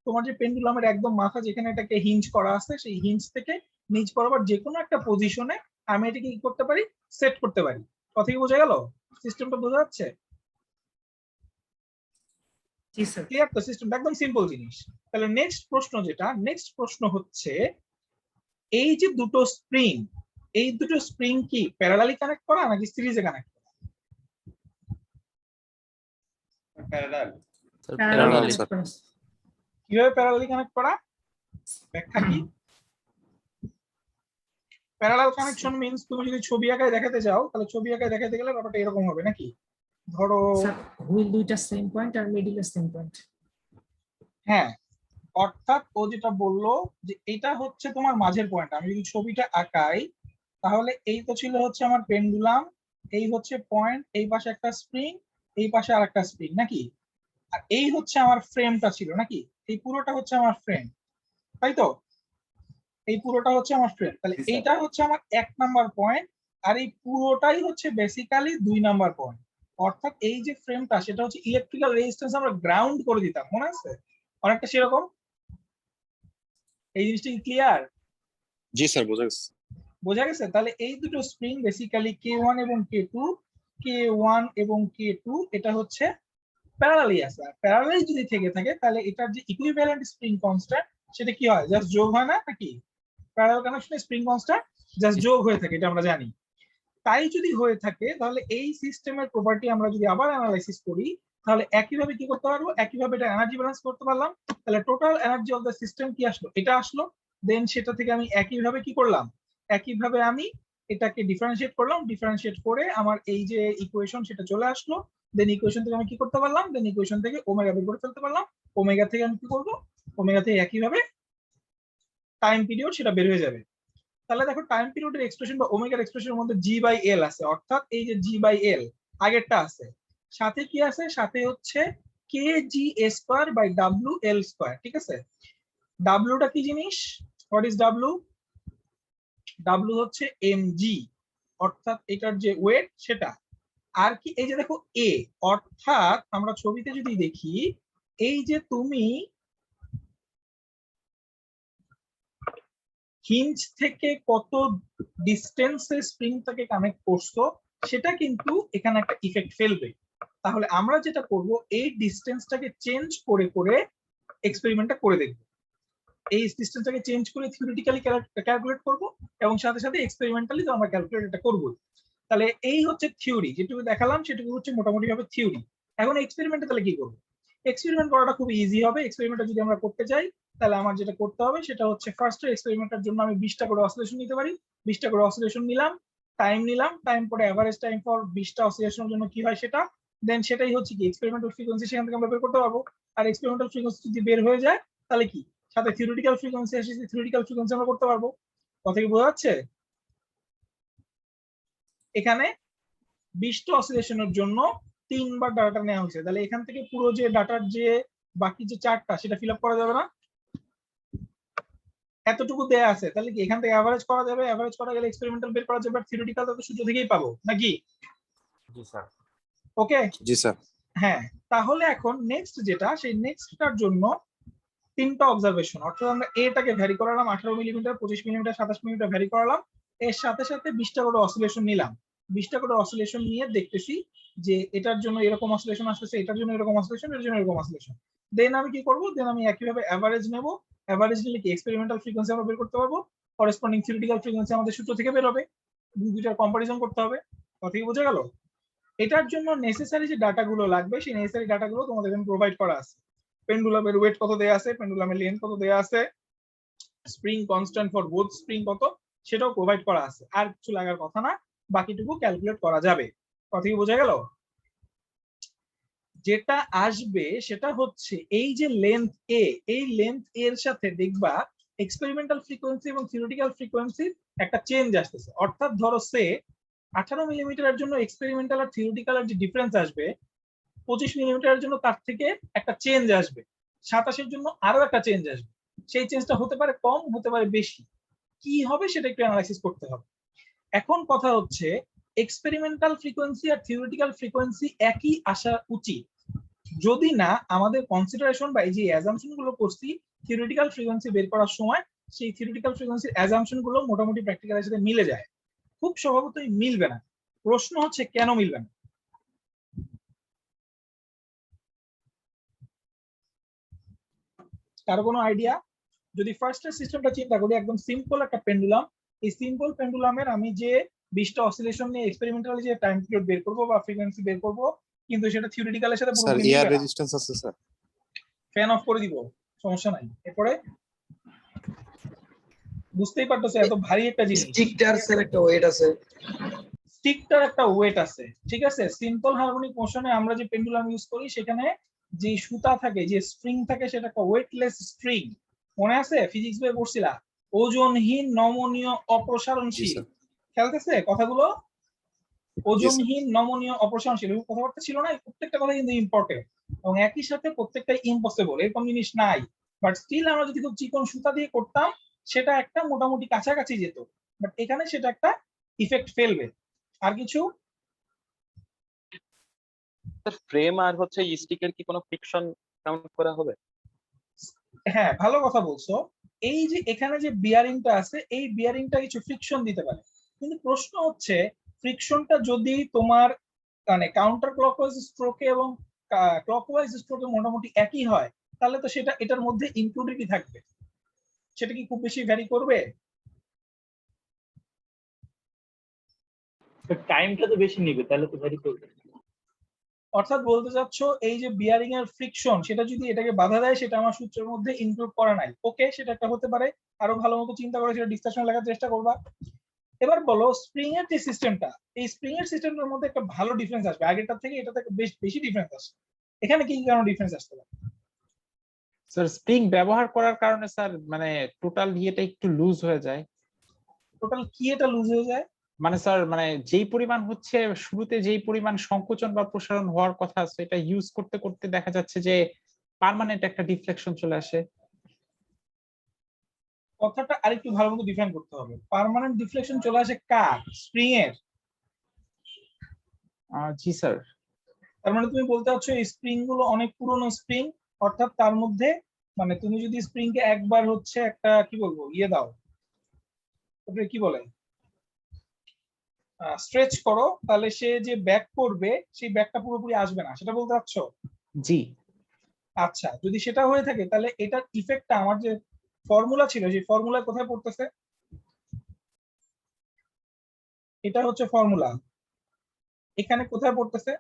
তোমার যে পেন্ডুলামের একদম মাথা যেখানে এটাকে হিঞ্জ করা আছে, সেই হিঞ্জ থেকে নিচ বরাবর যে কোনো একটা পজিশনে আমি এটাকে কি করতে পারি, সেট করতে পারি। কথা কি বোঝা গেল? সিস্টেমটা বোঝা যাচ্ছে? জি স্যার। ক্লিয়ার তো? সিস্টেমটা একদম সিম্পল জিনিস। তাহলে নেক্সট প্রশ্ন যেটা, নেক্সট প্রশ্ন হচ্ছে এই যে দুটো স্প্রিং, এই দুটো স্প্রিং কি প্যারালালি কানেক্ট করা নাকি সিরিজে কানেক্ট করা? প্যারালাল। Parallel sir. কিভাবে প্যারালালি কানেক্ট করা, ব্যাখ্যা কি? প্যারালাল কানেকশন মিন্স তুমি যদি ছবি আঁকায় দেখাতে চাও তাহলে ছবি আঁকায় দেখাতে গেলে ব্যাপারটা এরকম হবে নাকি? ধরো স্যার হুইল দুইটা সেম পয়েন্ট আর মিডলে সেম পয়েন্ট। হ্যাঁ, অর্থাৎ ও যেটা বললো যে এটা হচ্ছে তোমার মাঝের পয়েন্ট। আমি যদি ছবিটা আঁকাই তাহলে এই তো ছিল হচ্ছে আমার পেন্ডুলাম, এই হচ্ছে পয়েন্ট, এই পাশে একটা স্প্রিং, এই পাশে আরেকটা স্প্রিং নাকি? আর এই হচ্ছে আমার ফ্রেমটা ছিল নাকি? এই পুরোটা হচ্ছে আমার ফ্রেম, তাই তো? এই পুরোটা হচ্ছে আমার ফ্রেম। তাহলে জি, স্যার। এইটা হচ্ছে আমার 1 নাম্বার পয়েন্ট আর এই পুরোটাই হচ্ছে বেসিক্যালি 2 নাম্বার পয়েন্ট। অর্থাৎ এই যে ফ্রেমটা সেটা হচ্ছে ইলেকট্রিক্যাল রেজিস্ট্যান্স আমরা গ্রাউন্ড করে দিতাম, মনে আছে? অনেকটা সেরকম। এই জিনিসটা কি ক্লিয়ার? জি স্যার, বোঝা গেছে। বোঝা গেছে? তাহলে এই দুটো স্প্রিং বেসিক্যালি K1 এবং K2, K1 এবং K2 এটা হচ্ছে প্যারালালি আছে। আর প্যারালালি যদি থেকে থাকে তাহলে এটার যে ইকুইভ্যালেন্ট স্প্রিং কনস্ট্যান্ট সেটা কি হয়, জাস্ট যোগ হয় না নাকি? প্যারালাল কানেকশনে স্প্রিং কনস্ট্যান্ট জাস্ট যোগ হয়ে থাকে, এটা আমরা জানি। তাই যদি হয়ে থাকে তাহলে এই সিস্টেমের প্রপার্টি আমরা যদি আবার অ্যানালাইসিস করি তাহলে একইভাবে কি করতে পারবো, একইভাবে এটা এনার্জি ব্যালেন্স করতে পারলাম। তাহলে total energy of the system কি আসলো, এটা আসলো। দেন সেটা থেকে আমি একইভাবে কি করলাম, একইভাবে আমি এটাকে ডিফারেন্সিয়েট করলাম, ডিফারেন্সিয়েট করে আমার এই যে ইকুয়েশন সেটা চলে আসলো। দেন ইকুয়েশন থেকে আমি কি করতে পারলাম, দেন ইকুয়েশন থেকে ওমেগা বের করে ফেলতে পারলাম। ওমেগা থেকে আমি কি করবো, ওমেগা থেকে একইভাবে টাইম পিরিয়ড সেটা বের হয়ে যাবে। তাহলে দেখো টাইম পিরিয়ডের এক্সপ্রেশন বা ওমেগার এক্সপ্রেশনের মধ্যে জি বাই এল আছে, অর্থাৎ এই যে জি বাই এল আগেরটা আছে, সাথে কি আছে, সাথে হচ্ছে K G square by W L square. ঠিক আছে, ডাব্লিউটা কি জিনিস, হোয়াট ইজ ডাব্লিউ? ডাব্লিউ হচ্ছে এম জি, অর্থাৎ এটার যে ওয়েট সেটা। আর কি এই যে দেখো এ, অর্থাৎ আমরা ছবিতে যদি দেখি এই যে তুমি হিঞ্জ থেকে কত ডিস্টেন্সে স্প্রিংটাকে কানেক্ট করছো সেটা কিন্তু এখানে একটা ইফেক্ট ফেলবে। তাহলে আমরা যেটা করব, এই ডিস্টেন্সটাকে চেঞ্জ করে করে এক্সপেরিমেন্টটা করে দেখব। এই ডিস্টেন্সটাকে চেঞ্জ করে থিওরিটিক্যালি ক্যালকুলেট করব এবং সাথে সাথে এক্সপেরিমেন্টালি তো আমরা ক্যালকুলেট এটা করব। তাহলে এই হচ্ছে থিওরি, যেটুকু দেখালাম সেটুকু হচ্ছে মোটামুটি ভাবে থিওরি। এখন এক্সপেরিমেন্টে তাহলে কি করব, এক্সপেরিমেন্ট করাটা খুব ইজি হবে। এক্সপেরিমেন্টটা যদি আমরা করতে চাই তাহলে আমার যেটা করতে হবে সেটা হচ্ছে ফার্স্ট এক্সপেরিমেন্টের জন্য আমি 20টা করে অসিলেশন নিতে পারি। 20টা করে অসিলেশন নিলাম, টাইম পরে এভারেজ টাইম ফর 20টা অসিলেশনের জন্য কি হয় সেটা, দেন সেটাই হচ্ছে কি এক্সপেরিমেন্টাল ফ্রিকোয়েন্সি, সেখান থেকে আমরা বের করতে পারবো। আর এক্সপেরিমেন্টাল ফ্রিকোয়েন্সি যদি বের হয়ে যায় তাহলে কি সাথে থিওরিটিক্যাল ফ্রিকোয়েন্সি আসে, থিওরিটিক্যাল ফ্রিকোয়েন্সি আমরা করতে পারবো। কথা কি বোঝা যাচ্ছে? এখানে 20টা অসিলেশনের জন্য 3বার ডাটা নেওয়া হয়েছে, তাহলে এখান থেকে পুরো যে ডাটার যে বাকি যে চার্টটা সেটা ফিল আপ করা যাবে না? এতটুকু দেয়া আছে, তাহলে কি এখান থেকে এভারেজ করা যাবে, এভারেজ করা গেলে এক্সপেরিমেন্টাল বের করা যাবে, আর থিওরিটিক্যাল তো সূত্র থেকেই পাবো নাকি? জি স্যার। ওকে, জি স্যার। হ্যাঁ, তাহলে এখন নেক্সট যেটা, সেই নেক্সটটার জন্য 3টা অবজারভেশন, অর্থাৎ আমরা এটাকে ভ্যারি করালাম 18 মিলিমিটার, 25 মিলিমিটার, 27 মিলিমিটার ভ্যারি করালাম, এর সাথে সাথে 20টা করে অসিলেশন নিলাম। 20টা করে অসিলেশন নিয়ে দেখতেছি যে এটার জন্য এরকম অসিলেশন আসতেছে, এটার জন্য এরকম অসিলেশন, এর জন্য এরকম অসিলেশন। দেন আমি কি করব, দেন আমি একইভাবে এভারেজ নেব। এভারেজ নিলে কি এক্সপেরিমেন্টাল ফ্রিকোয়েন্সি আমরা বের করতে পারবো, করেসপন্ডিং থিওরিটিক্যাল ফ্রিকোয়েন্সি আমাদের সূত্র থেকে বের হবে, দুইটার কম্পারিজন করতে হবে। কথা কি বোঝা গেল? এটার জন্য নেসেসারি যে ডাটাগুলো লাগবে সেই নেসেসারি ডাটাগুলো তোমাদের এখানে প্রোভাইড করা আছে। পেন্ডুলামের ওয়েট কত দেয়া আছে, পেন্ডুলামের লেন্থ কত দেয়া আছে, spring constant for both spring কত সেটাও প্রোভাইড করা আছে। আর কিছু লাগার কথা না, বাকিটুকু ক্যালকুলেট করা যাবে। কথা কি বোঝা গেল? যেটা আসবে সেটা হচ্ছে এই যে লেন্থ এ, এই লেন্থ এর সাথে দেখবা এক্সপেরিমেন্টাল ফ্রিকোয়েন্সি এবং থিওরিটিক্যাল ফ্রিকোয়েন্সির একটা চেঞ্জ আসতেছে। অর্থাৎ ধরো সে 18 মিলিমিটারের জন্য এক্সপেরিমেন্টাল আর থিওরিটিক্যাল যে ডিফারেন্স আসবে, 25 মিলিমিটারের জন্য তার থেকে একটা চেঞ্জ আসবে, 27 এর জন্য আরো একটা চেঞ্জ আসবে। সেই চেঞ্জটা হতে পারে কম, হতে পারে বেশি, কি হবে সেটা একটু অ্যানালাইসিস করতে হবে। এখন কথা হচ্ছে এক্সপেরিমেন্টাল ফ্রিকোয়েন্সি আর থিওরিটিক্যাল ফ্রিকোয়েন্সি একই আসা উচিত, যদি না আমাদের কনসিডারেশন বা এই যে অ্যাজাম্পশন গুলো করছি থিওরিটিক্যাল ফ্রিকোয়েন্সি বের করার সময়, সেই থিওরিটিক্যাল ফ্রিকোয়েন্সির অ্যাজাম্পশন গুলো মোটামুটি প্র্যাকটিক্যালের সাথে মিলে যায়। খুব স্বভাবতই মিলবে না। প্রশ্ন হচ্ছে কেন মিলবে না? কারো কোনো আইডিয়া? যদি ফার্স্টের সিস্টেমটা চিন্তা করি, একদম সিম্পল একটা পেন্ডুলাম, এই সিম্পল পেন্ডুলামের আমি যে 20টা অসিলেশন নিয়ে এক্সপেরিমেন্টালি যে টাইম পিরিয়ড বের করব বা ফ্রিকোয়েন্সি বের করব, কিন্তু সেটা থিওরিটিক্যালের সাথে স্যার পুরোপুরি এয়ার মিলবে না। রেজিস্ট্যান্স আছে স্যার। ফ্যান অফ করে দিব, সমস্যা নাই। এরপরে বুঝতেই পারতেছে এত ভারী একটা জিনিস, স্টিকটার স্যার একটা ওয়েট আছে। স্টিকটার একটা ওয়েট আছে, ঠিক আছে। সিম্পল হারমোনিক মোশনে আমরা যে পেন্ডুলাম ইউজ করি সেখানে যে সুতা থাকে, যে স্প্রিং থাকে, সেটা একটা ওয়েটলেস স্প্রিং। মনে আছে ফিজিক্স বইয়ে পড়ছিলা, ওজনহীন, নমনীয়, জি অপসারণশীল। স্যার। খেলতেছে কথাগুলো, জি স্যার। ওজনহীন, নমনীয়, অপসারণশীল, এই কথাবার্তা ছিল না? এই প্রত্যেকটা কথা কিন্তু ইম্পর্টেন্ট, এবং একই সাথে প্রত্যেকটাই ইম্পসিবল, এরকম জিনিস নাই। বাট স্টিল আমরা যদি খুব চিকন সুতা দিয়ে করতাম সেটা একটা মোটামুটি কাছাকাছি যেত, বাট এখানে সেটা একটা ইফেক্ট ফেলবে। আর কিছু? স্যার ফ্রেম আর হচ্ছে স্টিকের কি কোনো ফ্রিকশন কাউন্ট করা হবে? হ্যাঁ, ভালো কথা বলছো। এই যে এখানে যে বিয়ারিংটা আছে, এই বিয়ারিংটা কিছু ফ্রিকশন দিতে পারে, কিন্তু প্রশ্ন হচ্ছে ফ্রিকশনটা যদি তোমার মানে কাউন্টার ক্লকওয়াইজ স্ট্রোকে এবং ক্লকওয়াইজ স্ট্রোকে মোটামুটি একই হয়, তাহলে তো সেটা এটার মধ্যে ইনক্লুডেডই থাকবে। সেটা কি খুব বেশি ভ্যারি করবে? টাইমটা তো বেশি নিবে, তাহলে তো ভ্যারি করবে। অর্থাৎ বলতে চাচ্ছ এই যে বিয়ারিং এর ফ্রিকশন সেটা যদি এটাকে বাধা দেয়, সেটা আমার সূত্রের মধ্যে ইনক্লুড করা নাই। ওকে, সেটা একটা হতে পারে। আরো ভালো মতো চিন্তা করে সেটা ডিসকাশন লেখার চেষ্টা করবা। এবার বলো স্প্রিং এর যে সিস্টেমটা, এই স্প্রিং এর সিস্টেমটার মধ্যে একটা ভালো ডিফারেন্স আসবে, আগেরটার থেকে এটা থেকে বেশি ডিফারেন্স আসবে। এখানে কি কারণে ডিফারেন্স আসতে পারে? স্যার স্প্রিং ব্যবহার করার কারণে স্যার মানে টোটাল ইয়েটা একটু লুজ হয়ে যায়। টোটাল কি এটা লুজ হয়ে যায়? মানে স্যার মানে যেই পরিমাণ হচ্ছে শুরুতে যেই পরিমাণ সংকোচন বা প্রসারণ হওয়ার কথা সেটা ইউজ করতে করতে দেখা যাচ্ছে যে পার্মানেন্ট একটা ডিফ্লেকশন চলে আসে। কথাটা আরেকটু ভালো মতো ডিফাইন করতে হবে। পার্মানেন্ট ডিফ্লেকশন চলে আসে কার? স্প্রিং এর? জি স্যার। তার মানে তুমি বলতে চাচ্ছ এই স্প্রিং গুলো অনেক পুরনো স্প্রিং, অর্থাৎ তার মধ্যে মানে তুমি যদি স্প্রিং কে একবার হচ্ছে একটা কি বলবো ইয়ে দাও, ওটা কি বলে, স্ট্রেচ করো, তাহলে সে যে ব্যাক করবে সেই ব্যাকটা পুরোপুরি আসবে না, সেটা বলতে চাচ্ছ? জি। আচ্ছা, যদি সেটা হয়ে থাকে তাহলে এটার ইফেক্টটা আমার যে ফর্মুলা ছিল সেই ফর্মুলা কোথায় পড়তেছে? এটা হচ্ছে ফর্মুলা, এখানে কোথায় পড়তেছে?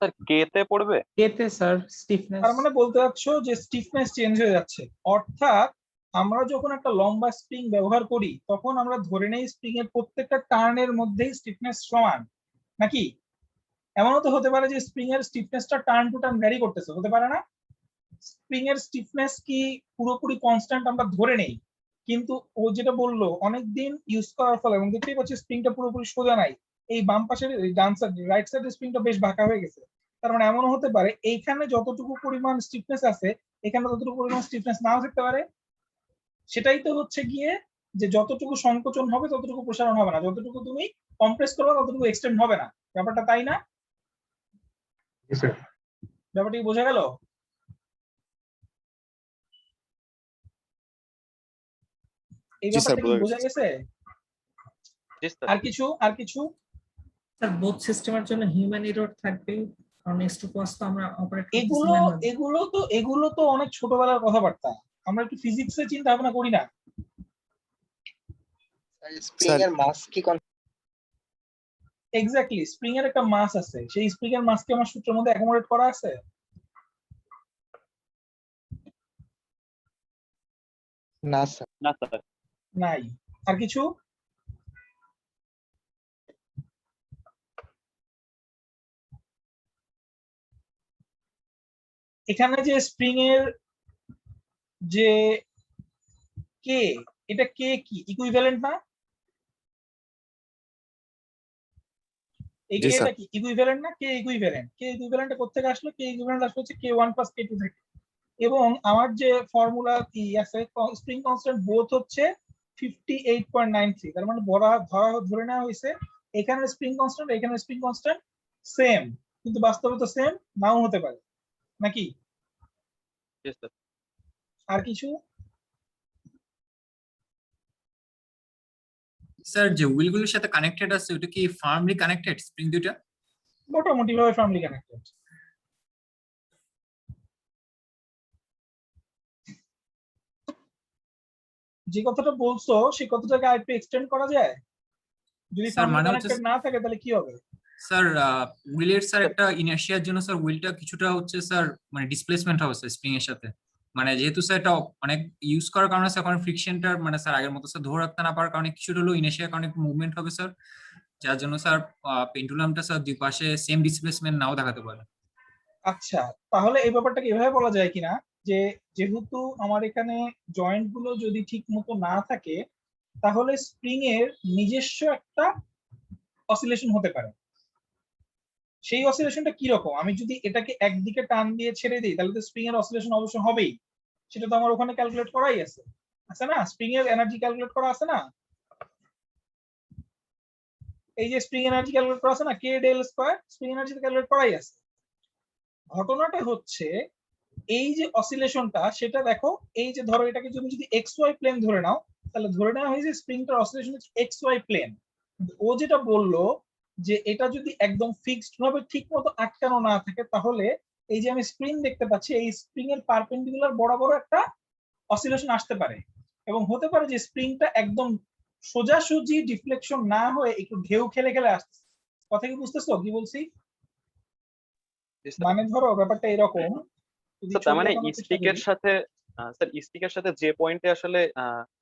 স্যার কে তে পড়বে? এতে স্যার স্টিফনেস। তার মানে বলতে চাচ্ছ যে স্টিফনেস চেঞ্জ হয়ে যাচ্ছে, অর্থাৎ আমরা যখন একটা লম্বা স্প্রিং ব্যবহার করি তখন আমরা ধরে নেই স্প্রিং এর প্রত্যেকটা টার্নের মধ্যেই স্টিফনেস সমান, নাকি? এমনও তো হতে পারে যে স্প্রিং এর স্টিফনেসটা টার্ন টু টার্ন ভ্যারি করতেছে, হতে পারে না? স্প্রিং এর স্টিফনেস কি পুরোপুরি কনস্ট্যান্ট আমরা ধরে নেই, কিন্তু ও যেটা বললো অনেকদিন ইউজ করার ফলে, এবং দেখতেই পাচ্ছি স্প্রিংটা পুরোপুরি সোজা নাই, এই বাম পাশের ডান সাইড রাইট সাইডের স্প্রিংটা বেশ বাঁকা হয়ে গেছে। তার মানে এমনও হতে পারে এইখানে যতটুকু পরিমাণ স্টিফনেস আছে এখানে ততটুকু পরিমাণ স্টিফনেস নাও থাকতে পারে। সেটাই তো হচ্ছে গিয়ে যে যতটুকু সংকোচন হবে ততটুকু প্রসারণ হবে না, যতটুকু তুমি কম্প্রেস করবে ততটুকু এক্সটেন্ড হবে না, ব্যাপারটা তাই না? ব্যাপারটা কি বোঝা গেল? এই জি স্যার, ব্যাপারটা কি বোঝা বোঝা গেছে। গেছে? জি স্যার। আর কিছু স্যার বোথ সিস্টেমের জন্য হিউম্যান এরর থাকবে, কারণ S2 কস তো আমরা অপারেট করতেছি এগুলো manually। এগুলো তো অনেক ছোটবেলার কথাবার্তা, আমরা একটু ফিজিক্সে চিন্তা ভাবনা করি না। স্প্রিং এর মাস কি এক্স্যাক্টলি, স্প্রিং এর একটা মাস আছে, সেই স্প্রিং এর মাস কি আমার সূত্রের মধ্যে অ্যাকোমোডেট করা আছে? না স্যার? না স্যার। নাই। আর কিছু? এখানে যে স্প্রিং এর যে কে, এটা কে কি ইকুইভ্যালেন্ট না? এই জি কে স্যার। টা কি ইকুইভ্যালেন্ট না? কে ইকুইভ্যালেন্ট, কে ইকুইভ্যালেন্ট কোথা থেকে আসলো? কে ইকুইভ্যালেন্ট আসলে হচ্ছে k1 + k2 থেকে। এবং আমার যে ফর্মুলা কি আছে, স্প্রিং কনস্ট্যান্ট বোথ হচ্ছে 58.93, তার মানে ধরে নেওয়া হয়েছে এখানে স্প্রিং কনস্ট্যান্ট এখানে স্প্রিং কনস্ট্যান্ট সেম, কিন্তু বাস্তবে তো সেম নাও হতে পারে, নাকি? জি স্যার। আর কিছু? স্যার যে হুইলগুলোর সাথে কানেক্টেড আছে ওটা কি ফার্মলি কানেক্টেড স্প্রিং দুইটা? মোটামুটি ভাবে ফার্মলি কানেক্টেড। যে কথাটা বলছো সেই কথাটাকে আরেকটু এক্সটেন্ড করা যায়? যদি স্যার ফার্মলি মানে হচ্ছে কানেক্টেড না থাকে তাহলে কি হবে? স্যার হুইলের স্যার একটা ইনার্শিয়ার জন্য স্যার হুইলটা কিছুটা হচ্ছে স্যার মানে ডিসপ্লেসমেন্ট হবে স্যার স্প্রিং এর সাথে, মানে যেহেতু স্যার এটা অনেক ইউজ করার কারণে স্যার এখন ফ্রিকশনটা মানে স্যার আগের মতো স্যার ধরে রাখতে না পারার কারণে কিছুটা হলেও ইনার্শিয়ার কারণে মুভমেন্ট হবে স্যার, যার জন্য স্যার পেন্ডুলামটা স্যার দুই পাশে সেম ডিসপ্লেসমেন্ট নাও দেখাতে পারে। আচ্ছা, তাহলে এই ব্যাপারটাকে এভাবে বলা যায় কিনা যে যেহেতু আমার এখানে জয়েন্ট গুলো যদি ঠিক মতো না থাকে তাহলে স্প্রিং এর নিজস্ব একটা অসিলেশন হতে পারে। সেই অসিলেশনটা কি রকম? আমি যদি এটাকে একদিকে টান দিয়ে ছেড়ে দিই তাহলে তো স্প্রিং এর অসিলেশন অবশ্য হবেই, সেটা তো আমার ওখানে ক্যালকুলেট করাই আছে, আছে না? স্প্রিং এর এনার্জি ক্যালকুলেট করা আছে না? এই যে স্প্রিং এনার্জি ক্যালকুলেট করা আছে না, K del square, spring energy calculate করাই আছে। ঘটনাটা হচ্ছে এই যে অসিলেশনটা সেটা দেখো, এই যে ধরো এটাকে তুমি যদি এক্স ওয়াই প্লেন ধরে নাও তাহলে ধরে নেওয়া হয়েছে স্প্রিংটার অসিলেশন হচ্ছে এক্স ওয়াই প্লেন। ও যেটা বললো যে এটা যদি একদম ফিক্সড ভাবে ঠিক মতো আটকানো না থাকে তাহলে এই যে আমি স্প্রিং দেখতে পাচ্ছি এই স্প্রিং এর পারপেন্ডিকুলার বরাবর একটা অসিলেশন আসতে পারে, এবং হতে পারে যে স্প্রিংটা একদম সোজাসুজি ডিফ্লেকশন না হয়ে একটু ঢেউ খেলে খেলে আসছে। কথা কি বুঝতেছো কি বলছি? জি স্যার। মানে ধরো ব্যাপারটা এরকম, যদি স্যার তার মানে ছবি দেখানোর চেষ্টা স্টিকের করি। সাথে স্যার স্টিকের সাথে যে পয়েন্টে আসলে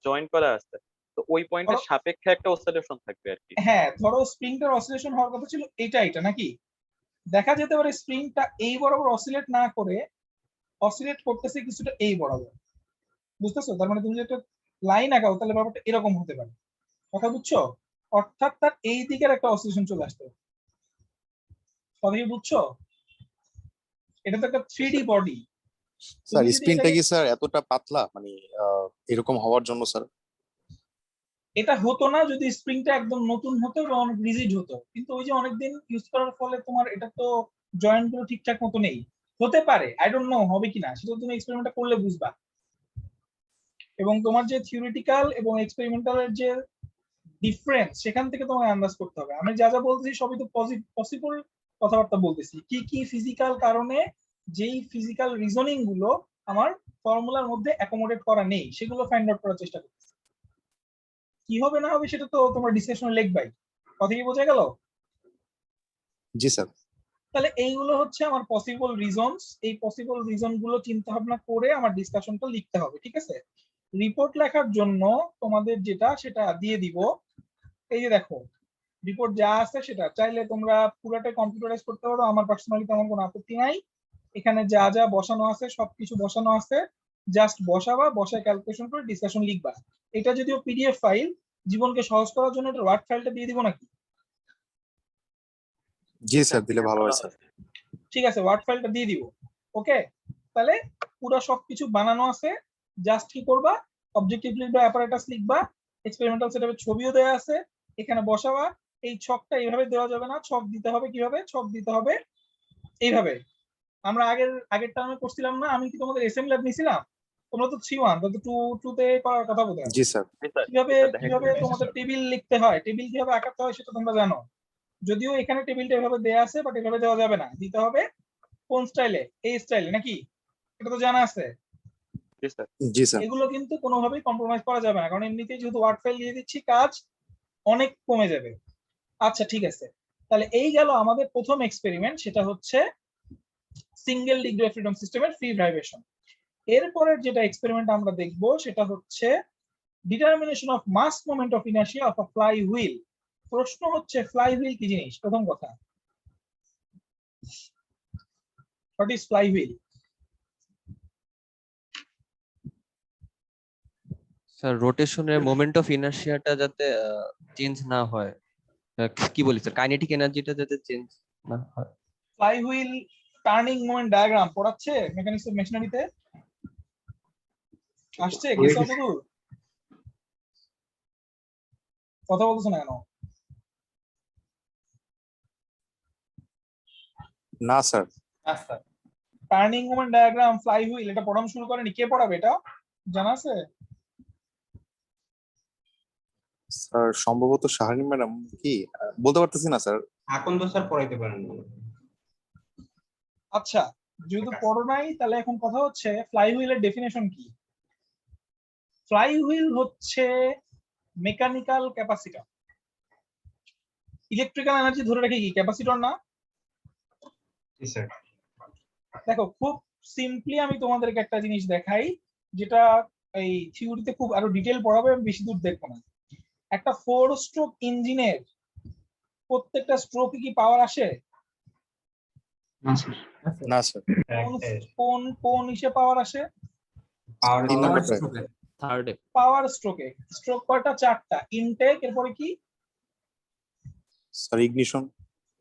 জয়েন করা আছে তো ওই পয়েন্টের সাপেক্ষে একটা অসিলেশন থাকবে আর কি। হ্যাঁ, ধরো স্প্রিংটার অসিলেশন হওয়ার কথা ছিল এটা নাকি? দেখা যেতে পারে স্প্রিংটা এই বরাবর অসিলেট না করে অসিলেট করতেছে কিছুটা এই বরাবর, বুঝতেছো? তার মানে তুমি যদি একটা লাইন আঁকাও তাহলে ব্যাপারটা এরকম হতে পারে, কথা বুঝছো? অর্থাৎ তার এই দিকের একটা অসিলেশন চলে আসতে হবে, কথা কি বুঝছো? এটা তো একটা 3D বডি। স্যার স্প্রিংটা কি স্যার এতটা পাতলা মানে এরকম হওয়ার জন্য স্যার? এটা হতো না যদি স্প্রিংটা একদম নতুন হতো বা অনেক রিজিড হতো, কিন্তু ওই যে অনেকদিন ইউজ করার ফলে তোমার এটা তো জয়েন্ট গুলো ঠিকঠাক মতো নেই। হতে পারে, আই ডোন্ট নো হবে কিনা, সেটা তুমি এক্সপেরিমেন্টটা করলে বুঝবা। এবং তোমার যে থিওরিটিক্যাল এবং এক্সপেরিমেন্টালের যে ডিফারেন্স সেখান থেকে তোমাকে আন্দাজ করতে হবে। আমি যা যা বলতেছি সবই তো পসিবল কথাবার্তা বলতেছি, কি কি ফিজিক্যাল কারণে যেই ফিজিক্যাল রিজনিং গুলো আমার ফর্মুলার মধ্যে অ্যাকোমোডেট করা নেই সেগুলো ফাইন্ড আউট করার চেষ্টা করতেছি। কি হবে না হবে সেটা তো তোমার ডিসকাশনে লিখবাই, কথা কি বোঝা গেল? জি স্যার। তাহলে এইগুলো হচ্ছে আমার পসিবল রিজনস। এই পসিবল রিজন গুলো চিন্তা ভাবনা করে আমার ডিসকাশনটা লিখতে হবে, ঠিক আছে? রিপোর্ট লেখার জন্য তোমাদের যেটা সেটা দিয়ে দিব। এই যে দেখো, রিপোর্ট যা আছে সেটা চাইলে তোমরা পুরোটাই কম্পিউটারাইজ করতে পারো, আমার পার্সোনালি তেমন কোনো আপত্তি নাই। এখানে যা যা বসানো আছে সবকিছু বসানো আছে, জাস্ট বসাবা, বসায় ক্যালকুলেশন করে ডিসকাশন লিখবা। এটা যদিও পিডিএফ ফাইল, জীবনকে সহজ করার জন্য এটা ওয়ার্ড ফাইলটা দিয়ে দিব নাকি? জি স্যার, দিলে ভালো হয় স্যার। ঠিক আছে, ওয়ার্ড ফাইলটা দিয়ে দিব। ওকে, তাহলে পুরো সবকিছু বানানো আছে, জাস্ট কি করবা, অবজেক্টিভ লিখবা, অ্যাপারেটাস লিখবা, এক্সপেরিমেন্টাল সেটআপের ছবিও দেওয়া আছে, এখানে বসাবা। এই ছকটা এইভাবে দেওয়া যাবে না, ছক দিতে হবে কিভাবে? ছক দিতে হবে এইভাবে। আমরা আগের টার্মে করছিলাম না, আমি কি তোমাদের এসএম ল্যাব নিছিলাম? তোমরা তো 3-1, তো 2 তে করার কথা বোধ হয়। জি স্যার। কিভাবে তোমাদের টেবিল লিখতে হয়, টেবিল কিভাবে আঁকাতে হয় সেটা তোমরা জানো। যদিও এখানে টেবিলটা এভাবে দেয়া আছে, বাট এভাবে দেওয়া যাবে না, দিতে হবে কোন স্টাইলে? এই স্টাইলে নাকি? এটা তো জানা আছে। জি স্যার। এগুলো কিন্তু কোনোভাবেই কম্প্রোমাইজ করা যাবে না, কারণ এমনিতেই যেহেতু ওয়ার্ড ফাইল দিয়ে দিচ্ছি, কাজ অনেক কমে যাবে। আচ্ছা ঠিক আছে, তাহলে এই গেল আমাদের প্রথম এক্সপেরিমেন্ট, সেটা হচ্ছে সিঙ্গেল ডিগ্রি অফ ফ্রিডম সিস্টেমের ফ্রি ভাইব্রেশন। এরপরের যেটা এক্সপেরিমেন্ট আমরা দেখব সেটা হচ্ছে determination of mass moment of inertia of a flywheel. প্রশ্ন হচ্ছে ফ্লাই হুইল কি জিনিস? প্রথম কথা, what is flywheel? Sir রোটেশনের মোমেন্ট অফ ইনার্শিয়াটা যাতে চেঞ্জ না হয়, কি বলি স্যার, কাইনেটিক এনার্জিটা যাতে চেঞ্জ না হয়। Fly wheel turning moment diagram পড়াচ্ছে মেকানিক্স অফ মেশিনারিতে, আসছে গেছে কতদূর? কথা বলতেছ না কেন? না sir. Turning moment diagram, fly wheel, এটা পড়ানো শুরু করেনি? কে পড়াবে এটা জানা আছে? স্যার সম্ভবত শাহারিন ম্যাডাম, কি বলতে পারতেছি না স্যার। এখন তো স্যার পড়াইতে পারেন না। আচ্ছা, যেহেতু পড়ো নাই, তাহলে এখন কথা হচ্ছে ফ্লাই হুইলের ডেফিনেশন কি? ফ্লাই হুইল হচ্ছে মেকানিক্যাল ক্যাপাসিটর। ইলেকট্রিক্যাল এনার্জি ধরে রেখে কি ক্যাপাসিটর না? জি স্যার। দেখো, খুব সিম্পলি আমি তোমাদেরকে একটা জিনিস দেখাই, যেটা এই থিওরিতে খুব আরো ডিটেল পড়াবে, আমি বেশি দূর দেখবো না। একটা 4 স্ট্রোক ইঞ্জিনের প্রত্যেকটা স্ট্রোকে কি পাওয়ার আসে? না স্যার। কোন ইসে পাওয়ার আসে? তিন নাম্বার থার্ডে পাওয়ার স্ট্রোকে। স্ট্রোক কয়টা? 4টা। ইনটেক, এরপরে কি? Sir ignition.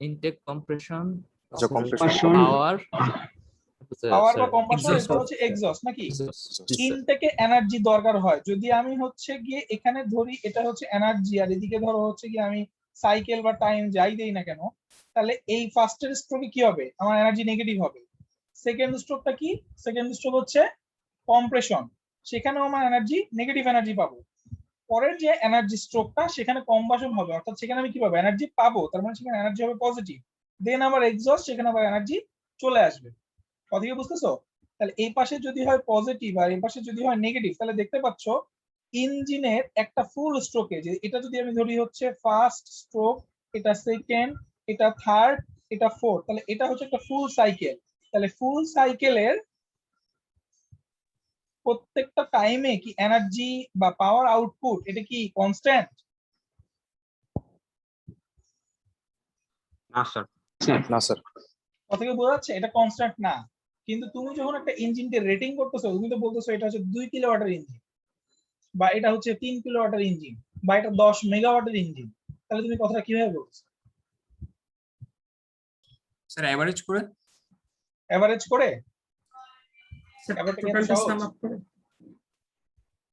ইনটেক, কম্প্রেশন, আচ্ছা, compression। পাওয়ার পাওয়ার বা কম্বাসন, এটা হচ্ছে এক্সস্ট নাকি? ইনটেকে এনার্জি দরকার হয়। যদি আমি হচ্ছে গিয়ে এখানে ধরি এটা হচ্ছে এনার্জি, আর এদিকে ধরো হচ্ছে গিয়ে আমি সাইকেল বা টাইম যাই দেই না কেন, তাহলে এই ফার্স্টের স্ট্রোকে কি হবে? আমার এনার্জি নেগেটিভ হবে। সেকেন্ড স্ট্রোকটা কি? সেকেন্ড স্ট্রোক হচ্ছে কম্প্রেশন, সেখানেও আমার এনার্জি, নেগেটিভ এনার্জি পাবো। পরের যে এনার্জি স্ট্রোকটা, সেখানে কম্বাসন হবে, অর্থাৎ সেখানে আমি কি পাবো? এনার্জি পাবো, তার মানে সেখানে এনার্জি হবে পজিটিভ। দেন আমার এক্সস্ট, সেখানে আবার এনার্জি চলে আসবে। কথা কি বুঝতেছো? তাহলে এই পাশে যদি হয় পজিটিভ আর এই পাশে যদি হয় নেগেটিভ, তাহলে দেখতে পাচ্ছ ইঞ্জিনের একটা ফুল স্ট্রোকে, যে এটা যদি আমি ধরি হচ্ছে ফার্স্ট স্ট্রোক, এটা সেকেন্ড, এটা থার্ড, এটা ফোর্থ, তাহলে এটা হচ্ছে একটা ফুল সাইকেল। তাহলে ফুল সাইকেলের প্রত্যেকটা টাইমে কি এনার্জি বা পাওয়ার আউটপুট এটা কি কনস্ট্যান্ট? না স্যার। না স্যার। কথা কি বোঝা যাচ্ছে? এটা কনস্ট্যান্ট না। কিন্তু তুমি যখন একটা ইঞ্জিনকে রেটিং করতেছো, তুমি তো বলতেছো এটা হচ্ছে 2 কিলোওয়াটের ইঞ্জিন, বা এটা হচ্ছে 3 কিলোওয়াটের ইঞ্জিন, বা এটা 10 মেগাওয়াটের ইঞ্জিন, তাহলে তুমি কথাটা কিভাবে বলছো? স্যার এভারেজ করে। এভারেজ করে? টোটালটা সাম আপ করে,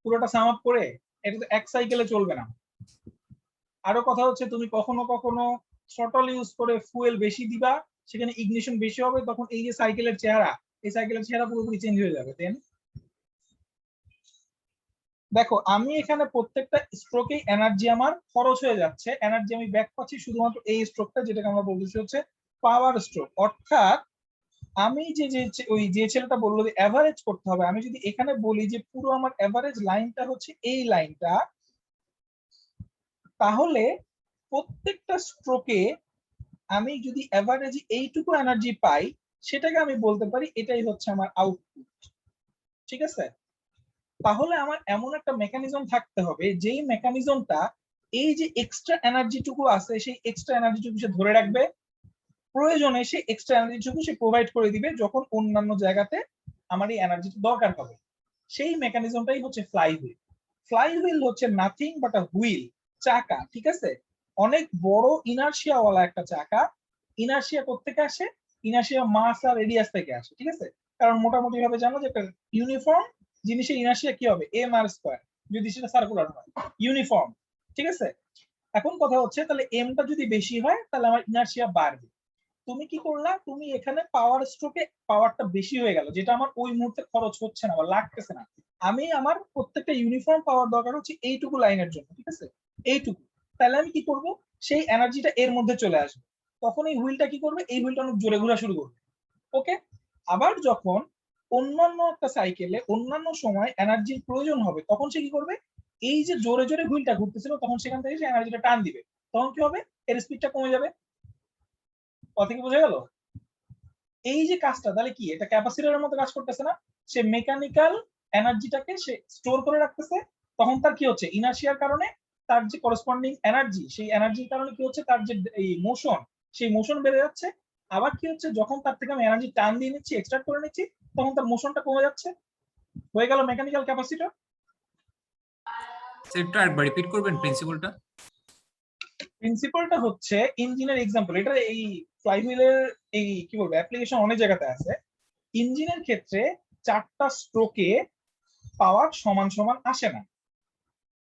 পুরোটা সাম আপ করে? এটা তো এক সাইকেলে চলবে না। আরো কথা হচ্ছে তুমি কখনো কখনো থ্রটল ইউজ করে ফুয়েল বেশি দিবা, সেখানে ইগনিশন বেশি হবে, তখন এই যে সাইকেলের চেহারা, এই সাইকেলের চেহারা পুরোপুরি চেঞ্জ হয়ে যাবে। দেন দেখো, আমি এখানে প্রত্যেকটা স্ট্রোকেই এনার্জি আমার খরচ হয়ে যাচ্ছে, এনার্জি আমি ব্যাক পাচ্ছি শুধুমাত্র এই স্ট্রোকটা, যেটাকে আমরা বলতেছি হচ্ছে পাওয়ার স্ট্রোক। অর্থাৎ আমি ওই যে ছেলেটা বললো যে এভারেজ করতে হবে, আমি যদি এখানে বলি যে পুরো আমার এভারেজ লাইনটা হচ্ছে এই লাইনটা, তাহলে প্রত্যেকটা স্ট্রোকে আমি যদি এভারেজ এইটুকু এনার্জি পাই, সেটাকে আমি বলতে পারি এটাই হচ্ছে আমার আউটপুট। ঠিক আছে, তাহলে আমার এমন একটা মেকানিজম থাকতে হবে যেই মেকানিজমটা এই যে এক্সট্রা এনার্জিটুকু আছে সেই এক্সট্রা এনার্জিটুকু সে ধরে রাখবে, প্রয়োজনে সে এক্সট্রা এনার্জিটুকু সে প্রোভাইড করে দিবে যখন অন্যান্য জায়গাতে আমার এই এনার্জিটা দরকার হবে। সেই মেকানিজমটাই হচ্ছে ফ্লাইহুইল। ফ্লাইহুইল হচ্ছে নাথিং বাট আ হুইল, চাকা। ঠিক আছে, অনেক বড় ইনার্শিয়া ওয়ালা একটা চাকা। ইনার্শিয়া কোত্থেকে আসে? ইনার্শিয়া মাস আর রেডিয়াস থেকে আসে। ঠিক আছে, কারণ মোটামুটি ভাবে জানো যে একটা ইউনিফর্ম জিনিসের ইনার্শিয়া কি হবে? এম আর স্কয়ার, যদি সেটা সার্কুলার হয়, ইউনিফর্ম। ঠিক আছে, এখন কথা হচ্ছে তাহলে এমটা যদি বেশি হয় তাহলে আমার ইনার্শিয়া বাড়বে। তুমি কি করলা? তুমি এখানে পাওয়ার স্ট্রোকে পাওয়ারটা বেশি হয়ে গেল, যেটা আমার ওই মুহূর্তে খরচ হচ্ছে না বা লাগতেছে না। আমি আমার প্রত্যেকটা ইউনিফর্ম পাওয়ার দরকার হচ্ছে এইটুকু লাইনের জন্য। ঠিক আছে, এইটুকু। তাহলে আমি কি করব? সেই এনার্জিটা এর মধ্যে চলে আসবে। তখন এই হুইলটা কি করবে? এই হুইলটা অনেক জোরে ঘোরা শুরু করবে। ওকে, আবার যখন অন্যান্য একটা সাইকেলে অন্যান্য সময় এনার্জির প্রয়োজন হবে তখন সে কি করবে? এই যে জোরে জোরে হুইলটা ঘুরতেছিল তখন সেখান থেকে সে এনার্জিটা টান দিবে। তখন কি হবে? এর স্পিডটা কমে যাবে। কথা কি বোঝা গেল? এই যে কাজটা তাহলে কি এটা ক্যাপাসিটরের মতো কাজ করতেছে না? সে মেকানিক্যাল এনার্জিটাকে সে স্টোর করে রাখতেছে। তখন তার কি হচ্ছে? ইনার্শিয়ার কারণে তার যে করসপন্ডিং এনার্জি, সেই এনার্জির কারণে কি হচ্ছে? তার যে এই মোশন, সেই মোশন বেড়ে যাচ্ছে। আবার কি হচ্ছে? যখন তার থেকে আমি এনার্জি টান দিয়ে নিচ্ছি, এক্সট্রাক্ট করে নিচ্ছি, তখন তার মোশনটা কমে যাচ্ছে। হয়ে গেল মেকানিক্যাল ক্যাপাসিটর। স্যার একটু আরেকবার রিপিট করবেন প্রিন্সিপালটা? প্রিন্সিপালটা হচ্ছে ইঞ্জিনের এক্সাম্পল। এটা এই ফ্লাইহুইলের এই কি বলবো অ্যাপ্লিকেশন অনেক জায়গাতে আছে। ইঞ্জিনের ক্ষেত্রে 4টা স্ট্রোকে পাওয়ার সমান সমান আসে না,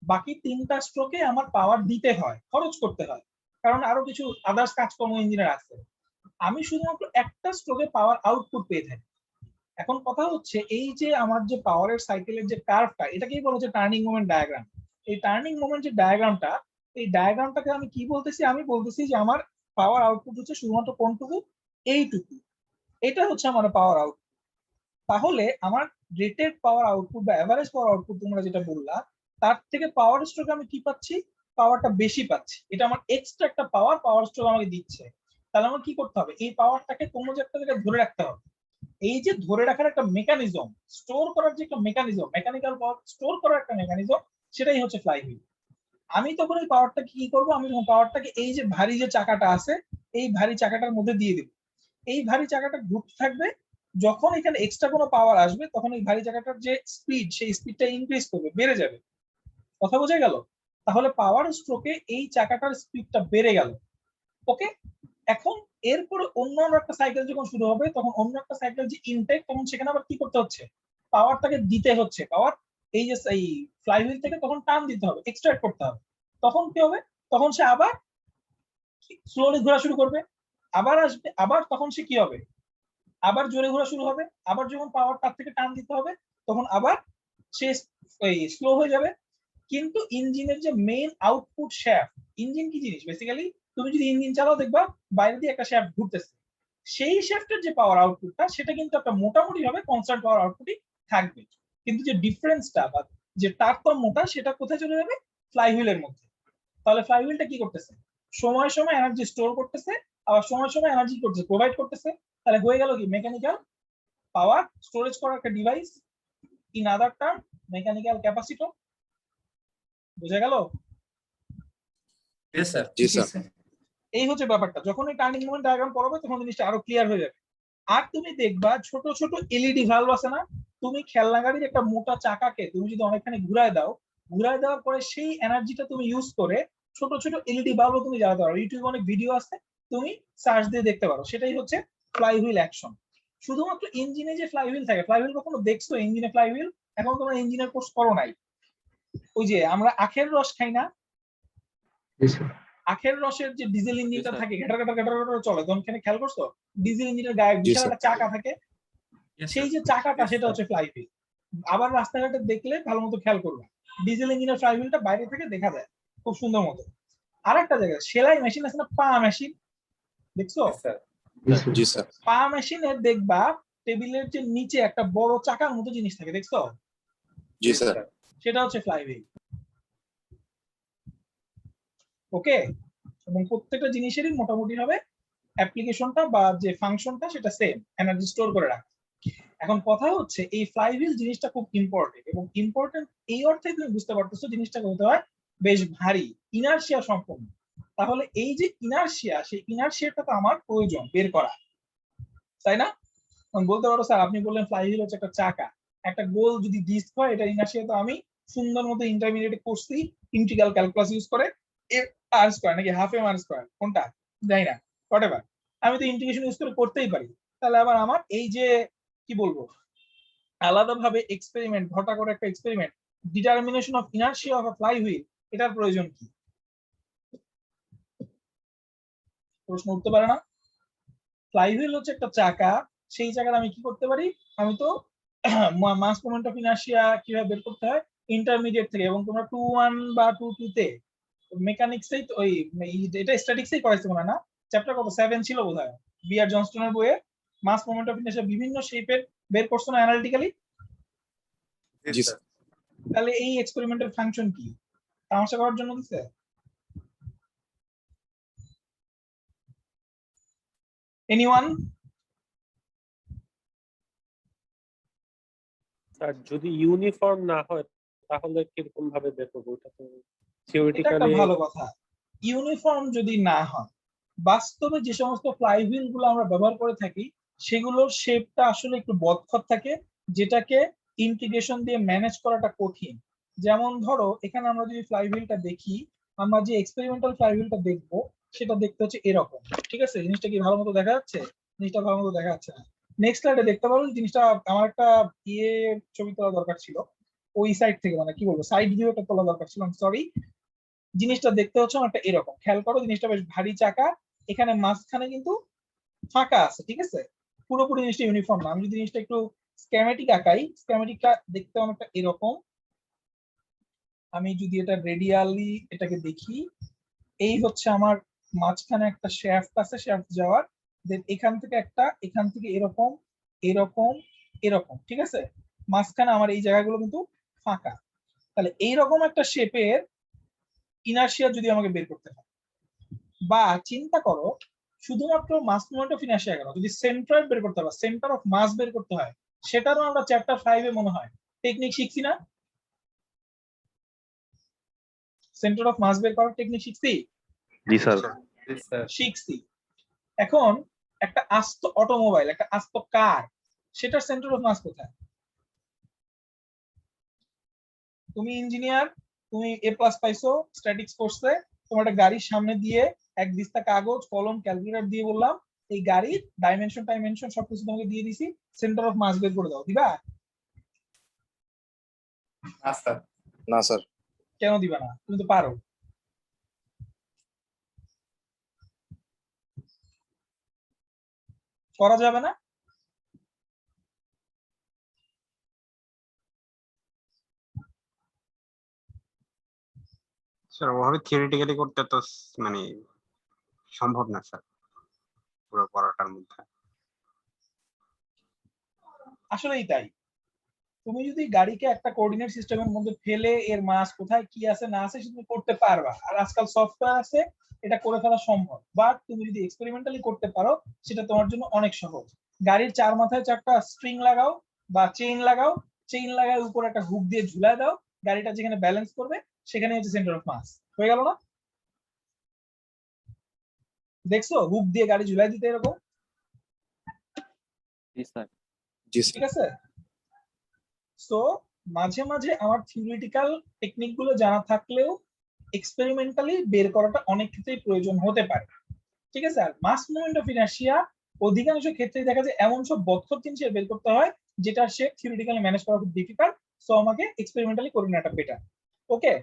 বাকি 3টা স্ট্রোকে আমার পাওয়ার দিতে হয়, খরচ করতে হয়, কারণ আরো কিছু আদার্স কাজকর্ম ইঞ্জিনের আছে। আমি শুধুমাত্র একটা স্ট্রোকে পাওয়ার আউটপুট পেয়ে থাকি। এখন কথা হচ্ছে এই যে আমার যে পাওয়ারের সাইকেলের যে কার্ভটা, এটাকেই বলা হচ্ছে টার্নিং মোমেন্ট ডায়াগ্রাম। এই টার্নিং মোমেন্ট যে ডায়াগ্রামটা, এই ডায়াগ্রামটাকে আমি কি বলতেছি? আমি বলতেছি যে আমার পাওয়ার আউটপুট হচ্ছে শুধুমাত্র কোনটুকু? এইটুকু। এটা হচ্ছে আমার পাওয়ার আউটপুট। তাহলে আমার রেটেড পাওয়ার আউটপুট বা এভারেজ পাওয়ার আউটপুট তোমরা যেটা বললা, তার থেকে পাওয়ার স্ট্রোক আমি কি পাচ্ছি? পাওয়ারটা বেশি পাচ্ছি। এটা আমার এক্সট্রা একটা পাওয়ার স্ট্রোক আমাকে দিচ্ছে। তাহলে আমার কি করতে হবে? এই পাওয়ারটাকে কোনো যে একটা জায়গায় ধরে রাখতে হবে। এই যে ধরে রাখার একটা মেকানিজম, স্টোর করার যে একটা মেকানিজম, মেকানিক্যাল পাওয়ার স্টোর করার একটা মেকানিজম, সেটাই হচ্ছে ফ্লাইহুইল। আমি তখন এই পাওয়ারটাকে কি করবো? আমি যখন পাওয়ারটাকে এই যে ভারী যে চাকাটা আছে, এই ভারী চাকাটার মধ্যে দিয়ে দেবো। এই ভারী চাকাটা ঘুরতে থাকবে। যখন এখানে এক্সট্রা কোনো পাওয়ার আসবে তখন এই ভারী চাকাটার যে স্পিড, সেই স্পিডটা ইনক্রিজ করবে, বেড়ে যাবে। কথা বোঝা গেল? তাহলে পাওয়ার স্ট্রোকে এই চাকাটার স্পিডটা বেড়ে গেল। ওকে, এখন এরপরে অন্য একটা সাইকেল যখন শুরু হবে তখন অন্য একটা সাইকেল যে ইনটেক, তখন সেখানে আবার কি করতে হচ্ছে? পাওয়ারটাকে দিতে হচ্ছে। পাওয়ার এই যে এই ফ্লাইহুইল থেকে তখন টান দিতে হবে, এক্সট্রাক্ট করতে হবে। তখন কি হবে? তখন সে আবার স্লোলি ঘোরা শুরু করবে, আবার আসবে, আবার তখন সে কি হবে? আবার জোরে ঘোরা শুরু হবে। আবার যখন পাওয়ার তার থেকে টান দিতে হবে তখন আবার সে স্লো হয়ে যাবে। কিন্তু ইঞ্জিনের যে মেইন আউটপুট শ্যাফট, ইঞ্জিন কি জিনিস? বেসিক্যালি তুমি যদি ইঞ্জিন চালাও দেখবা বাইরে দিয়ে একটা শ্যাফট ঘুরতেছে। সেই শ্যাফটের যে পাওয়ার আউটপুটটা সেটা কিন্তু একটা মোটামুটি ভাবে কনস্ট্যান্ট পাওয়ার আউটপুটই থাকবে। কিন্তু যে ডিফারেন্সটা বা যে তারতম্যটা সেটা কোথায় চলে যাবে? ফ্লাইহুইলের মধ্যে। তাহলে ফ্লাইহুইলটা কি করতেছে? সময় সময় এনার্জি স্টোর করতেছে, আবার সময় সময় এনার্জি করতেছে, প্রোভাইড করতেছে। তাহলে হয়ে গেল কি? মেকানিক্যাল পাওয়ার স্টোরেজ করার একটা device, in other term mechanical capacitor. বুঝা গেল? Yes sir. জি স্যার। এই হচ্ছে ব্যাপারটা। যখন এই টার্নিং মোমেন্ট ডায়াগ্রাম পড়াবে তখন জিনিসটা আরো ক্লিয়ার হয়ে যাবে। আর তুমি দেখবা ছোট ছোট এলইডি ভালভ আছে না? তুমি খেলনা গাড়ির একটা মোটা চাকাকে তুমি যদি অনেকখানি ঘুরায় দাও, ঘুরায় দেওয়ার পরে সেই এনার্জিটা তুমি ইউজ করে ছোট ছোট এলইডি ভালভ তুমি জ্বালাতে পারো। ইউটিউবে অনেক ভিডিও আছে, তুমি সার্চ দিয়ে দেখতে পারো। সেটাই হচ্ছে ফ্লাইহুইল অ্যাকশন। শুধুমাত্র ইঞ্জিনে যে ফ্লাইহুইল থাকে, ফ্লাইহুইল কখনো দেখছো ইঞ্জিনে ফ্লাইহুইল? এখন তোমরা ইঞ্জিনের কোর্স করো নাই। ওই যে আমরা আখের রস খাই না, আখের রসের যে ডিজেল ইঞ্জিনটা থাকে ঘাটার ঘাটার ঘাটার ঘাটার চলে, তখন খেয়াল করছো ডিজেল ইঞ্জিনের গায়ে জি বিশাল স্যার। একটা চাকা থাকে? সেই যে চাকাটা সেটা হচ্ছে ফ্লাইহুইল। আবার রাস্তাঘাটে দেখলে ভালো মতো খেয়াল করবে, ডিজেল ইঞ্জিনের ফ্লাইহুইলটা বাইরে থেকে দেখা যায় খুব সুন্দর মতো। আর একটা জায়গায় সেলাই মেশিন আছে না, পা মেশিন, দেখছো? জি স্যার। পা মেশিনের দেখবা টেবিলের যে নিচে একটা বড় চাকার মতো জিনিস থাকে, দেখছো? জি স্যার। সেটা হচ্ছে ফ্লাইহুইল। ওকে, এবং প্রত্যেকটা জিনিসেরই মোটামুটি ভাবে অ্যাপ্লিকেশনটা বা যে ফাংশনটা সেটা সেম, এনার্জি স্টোর করে রাখে। এখন কথা হচ্ছে এই ফ্লাইহুইল জিনিসটা খুব ইম্পর্টেন্ট, এবং ইম্পর্টেন্ট এই অর্থে তুমি বুঝতে পারতেছো জিনিসটা হতে হয় বেশ ভারী, ইনার্শিয়া সম্পন্ন। তাহলে এই যে ইনার্শিয়া, সেই ইনার্শিয়াটা তো আমার প্রয়োজন বের করা, তাই না? বলতে পারো স্যার আপনি বললেন ফ্লাইহুইল হচ্ছে একটা চাকা, একটা গোল যদি ডিস্ক হয়, এটা ইনার্শিয়া তো আমি সুন্দর মতো ইন্টারমিডিয়েট করছি ইন্টিগ্রাল ক্যালকুলাস ইউজ করে, আর স্কয়ার নাকি হাফ এম আর স্কয়ার কোনটা জানি না, হোয়াটএভার, আমি তো ইন্টিগ্রেশন ইউজ করে করতেই পারি। তাহলে আবার আমার এই যে কি বলবো আলাদাভাবে এক্সপেরিমেন্ট ঘটা করে একটা experiment determination of inertia of a flywheel, এটার প্রয়োজন কি? প্রশ্ন উঠতে পারে না? ফ্লাইহুইল হচ্ছে একটা চাকা, সেই জায়গায় আমি কি করতে পারি, আমি তো মাস মোমেন্ট অফ ইনার্শিয়া কিভাবে বের করতে হয় ইন্টারমিডিয়েট থেকে, এবং তোমরা 2-1 বা 2-2 তে মেকানিক্সেই তো ওই এটা স্ট্যাটিক্সেই করাইছে মনে হয় না, চ্যাপ্টার কত 7 ছিল বোধহয় বিআর জনস্টনের বইয়ে, মাস মোমেন্ট অফ ইনার্শিয়া বিভিন্ন শেপের বের করছো না অ্যানালিটিক্যালি। জি স্যার। তাহলে এই এক্সপেরিমেন্টের ফাংশন কি তামাশা করার জন্য দিছে? এনিওয়ান? আর যদি ইউনিফর্ম না হয় তাহলে কিরকম ভাবে বের করবো? ওটা তো এটা একটা থিওরিটিক্যালি ভালো কথা। ইউনিফর্ম যদি না হয়, বাস্তবে যে সমস্ত ফ্লাইহুইল গুলো আমরা ব্যবহার করে থাকি সেগুলোর শেপটা আসলে একটু বদখত থাকে, যেটাকে ইন্টিগ্রেশন দিয়ে ম্যানেজ করাটা কঠিন। যেমন ধরো এখানে আমরা যদি ফ্লাইহুইলটা দেখি, আমরা যে এক্সপেরিমেন্টাল ফ্লাইহুইলটা দেখবো সেটা দেখতে হচ্ছে এরকম, ঠিক আছে? জিনিসটা কি ভালো মতো দেখা যাচ্ছে? জিনিসটা ভালো মতো দেখা যাচ্ছে না। নেক্সট স্লাইডে দেখতে পারো জিনিসটা, আমার একটা ইয়ে ছবি তোলা দরকার ছিল ওই সাইড থেকে, মানে কি বলবো সাইড ভিউ একটা তোলা দরকার ছিল, সরি। জিনিসটা দেখতে হচ্ছে একটা এরকম, খেয়াল করো জিনিসটা বেশ ভারী চাকা, এখানে মাঝখানে কিন্তু ফাঁকা আছে, ঠিক আছে? পুরোপুরি জিনিসটা ইউনিফর্ম না। আমি যদি জিনিসটা একটু স্কেমেটিক আঁকাই, স্কেমেটিকটা দেখতে অনেকটা এরকম। আমি যদি এটা রেডিয়ালি এটাকে দেখি, এই হচ্ছে আমার মাঝখানে একটা শ্যাফট আছে, শ্যাফট যাওয়ার, দেন এখান থেকে একটা, এখান থেকে এরকম এরকম এরকম, ঠিক আছে? মাঝখানে আমার এই জায়গাগুলো কিন্তু ফাঁকা। তাহলে এইরকম একটা শেপের ইনার্শিয়া যদি আমাকে বের করতে হয়, বা চিন্তা করো শুধুমাত্র মাস মোমেন্ট অফ ইনার্শিয়া কেন, যদি সেন্ট্রয়েড বের করতে হয়, সেন্টার অফ মাস বের করতে হয়, সেটারও আমরা চ্যাপ্টার 5 এ মনে হয় টেকনিক শিখছি না? সেন্টার অফ মাস বের করার টেকনিক শিখছি? জি স্যার। শিখছি। এখন একটা আস্ত অটোমোবাইল, একটা আস্ত কার, সেটার সেন্টার অফ মাস কোথায়? তুমি ইঞ্জিনিয়ার, তুমি এ প্লাস পাইছো স্ট্যাটিক্স কোর্সে, তোমার একটা গাড়ির সামনে দিয়ে এক দিস্তা কাগজ কলম ক্যালকুলেটর দিয়ে বললাম এই গাড়ির ডাইমেনশন সবকিছু তোমাকে দিয়ে দিছি, সেন্টার অফ মাস বের করে দাও, দিবা? না স্যার। কেন দিবা না? তুমি তো পারো। করা যাবে না? স্যার ওভাবে থিওরিটিক্যালি করতে তো মানে সম্ভব না স্যার পুরো পড়াটার মধ্যে। আসলেই তাই। তুমি যদি গাড়িকে একটা কোঅর্ডিনেট সিস্টেমের মধ্যে ফেলে এর মাস কোথায় কি আছে না আছে সেটা তুমি করতে পারবা, আর আজকাল সফটওয়্যার আছে এটা করে ফেলা সম্ভব। বাট তুমি যদি এক্সপেরিমেন্টালি করতে পারো সেটা তোমার জন্য অনেক সহজ। গাড়ির চার মাথায় চারটা স্ট্রিং লাগাও বা চেইন লাগাও, চেইন লাগায় উপরে একটা হুক দিয়ে ঝুলায় দাও, গাড়িটা যেখানে ব্যালেন্স করবে সেখানে হচ্ছে সেন্টার অফ মাস, হয়ে গেল না? দেখছো হুক দিয়ে গাড়ি ঝুলাই দিতে এরকম, জি স্যার। জি ঠিক স্যার। আছে? সো মাঝে মাঝে আমার থিওরিটিক্যাল টেকনিক গুলো জানা থাকলেও এক্সপেরিমেন্টালি বের করাটা অনেক ক্ষেত্রেই প্রয়োজন হতে পারে, ঠিক আছে? আর মাস মুভমেন্ট অফ ইনার্শিয়া অধিকাংশ ক্ষেত্রে দেখা যায় এমন সব বদখত জিনিস বের করতে হয় যেটা সে থিওরিটিক্যালি ম্যানেজ করা খুব ডিফিকাল্ট, সো আমাকে এক্সপেরিমেন্টালি করে নেওয়াটা বেটার। ওকে,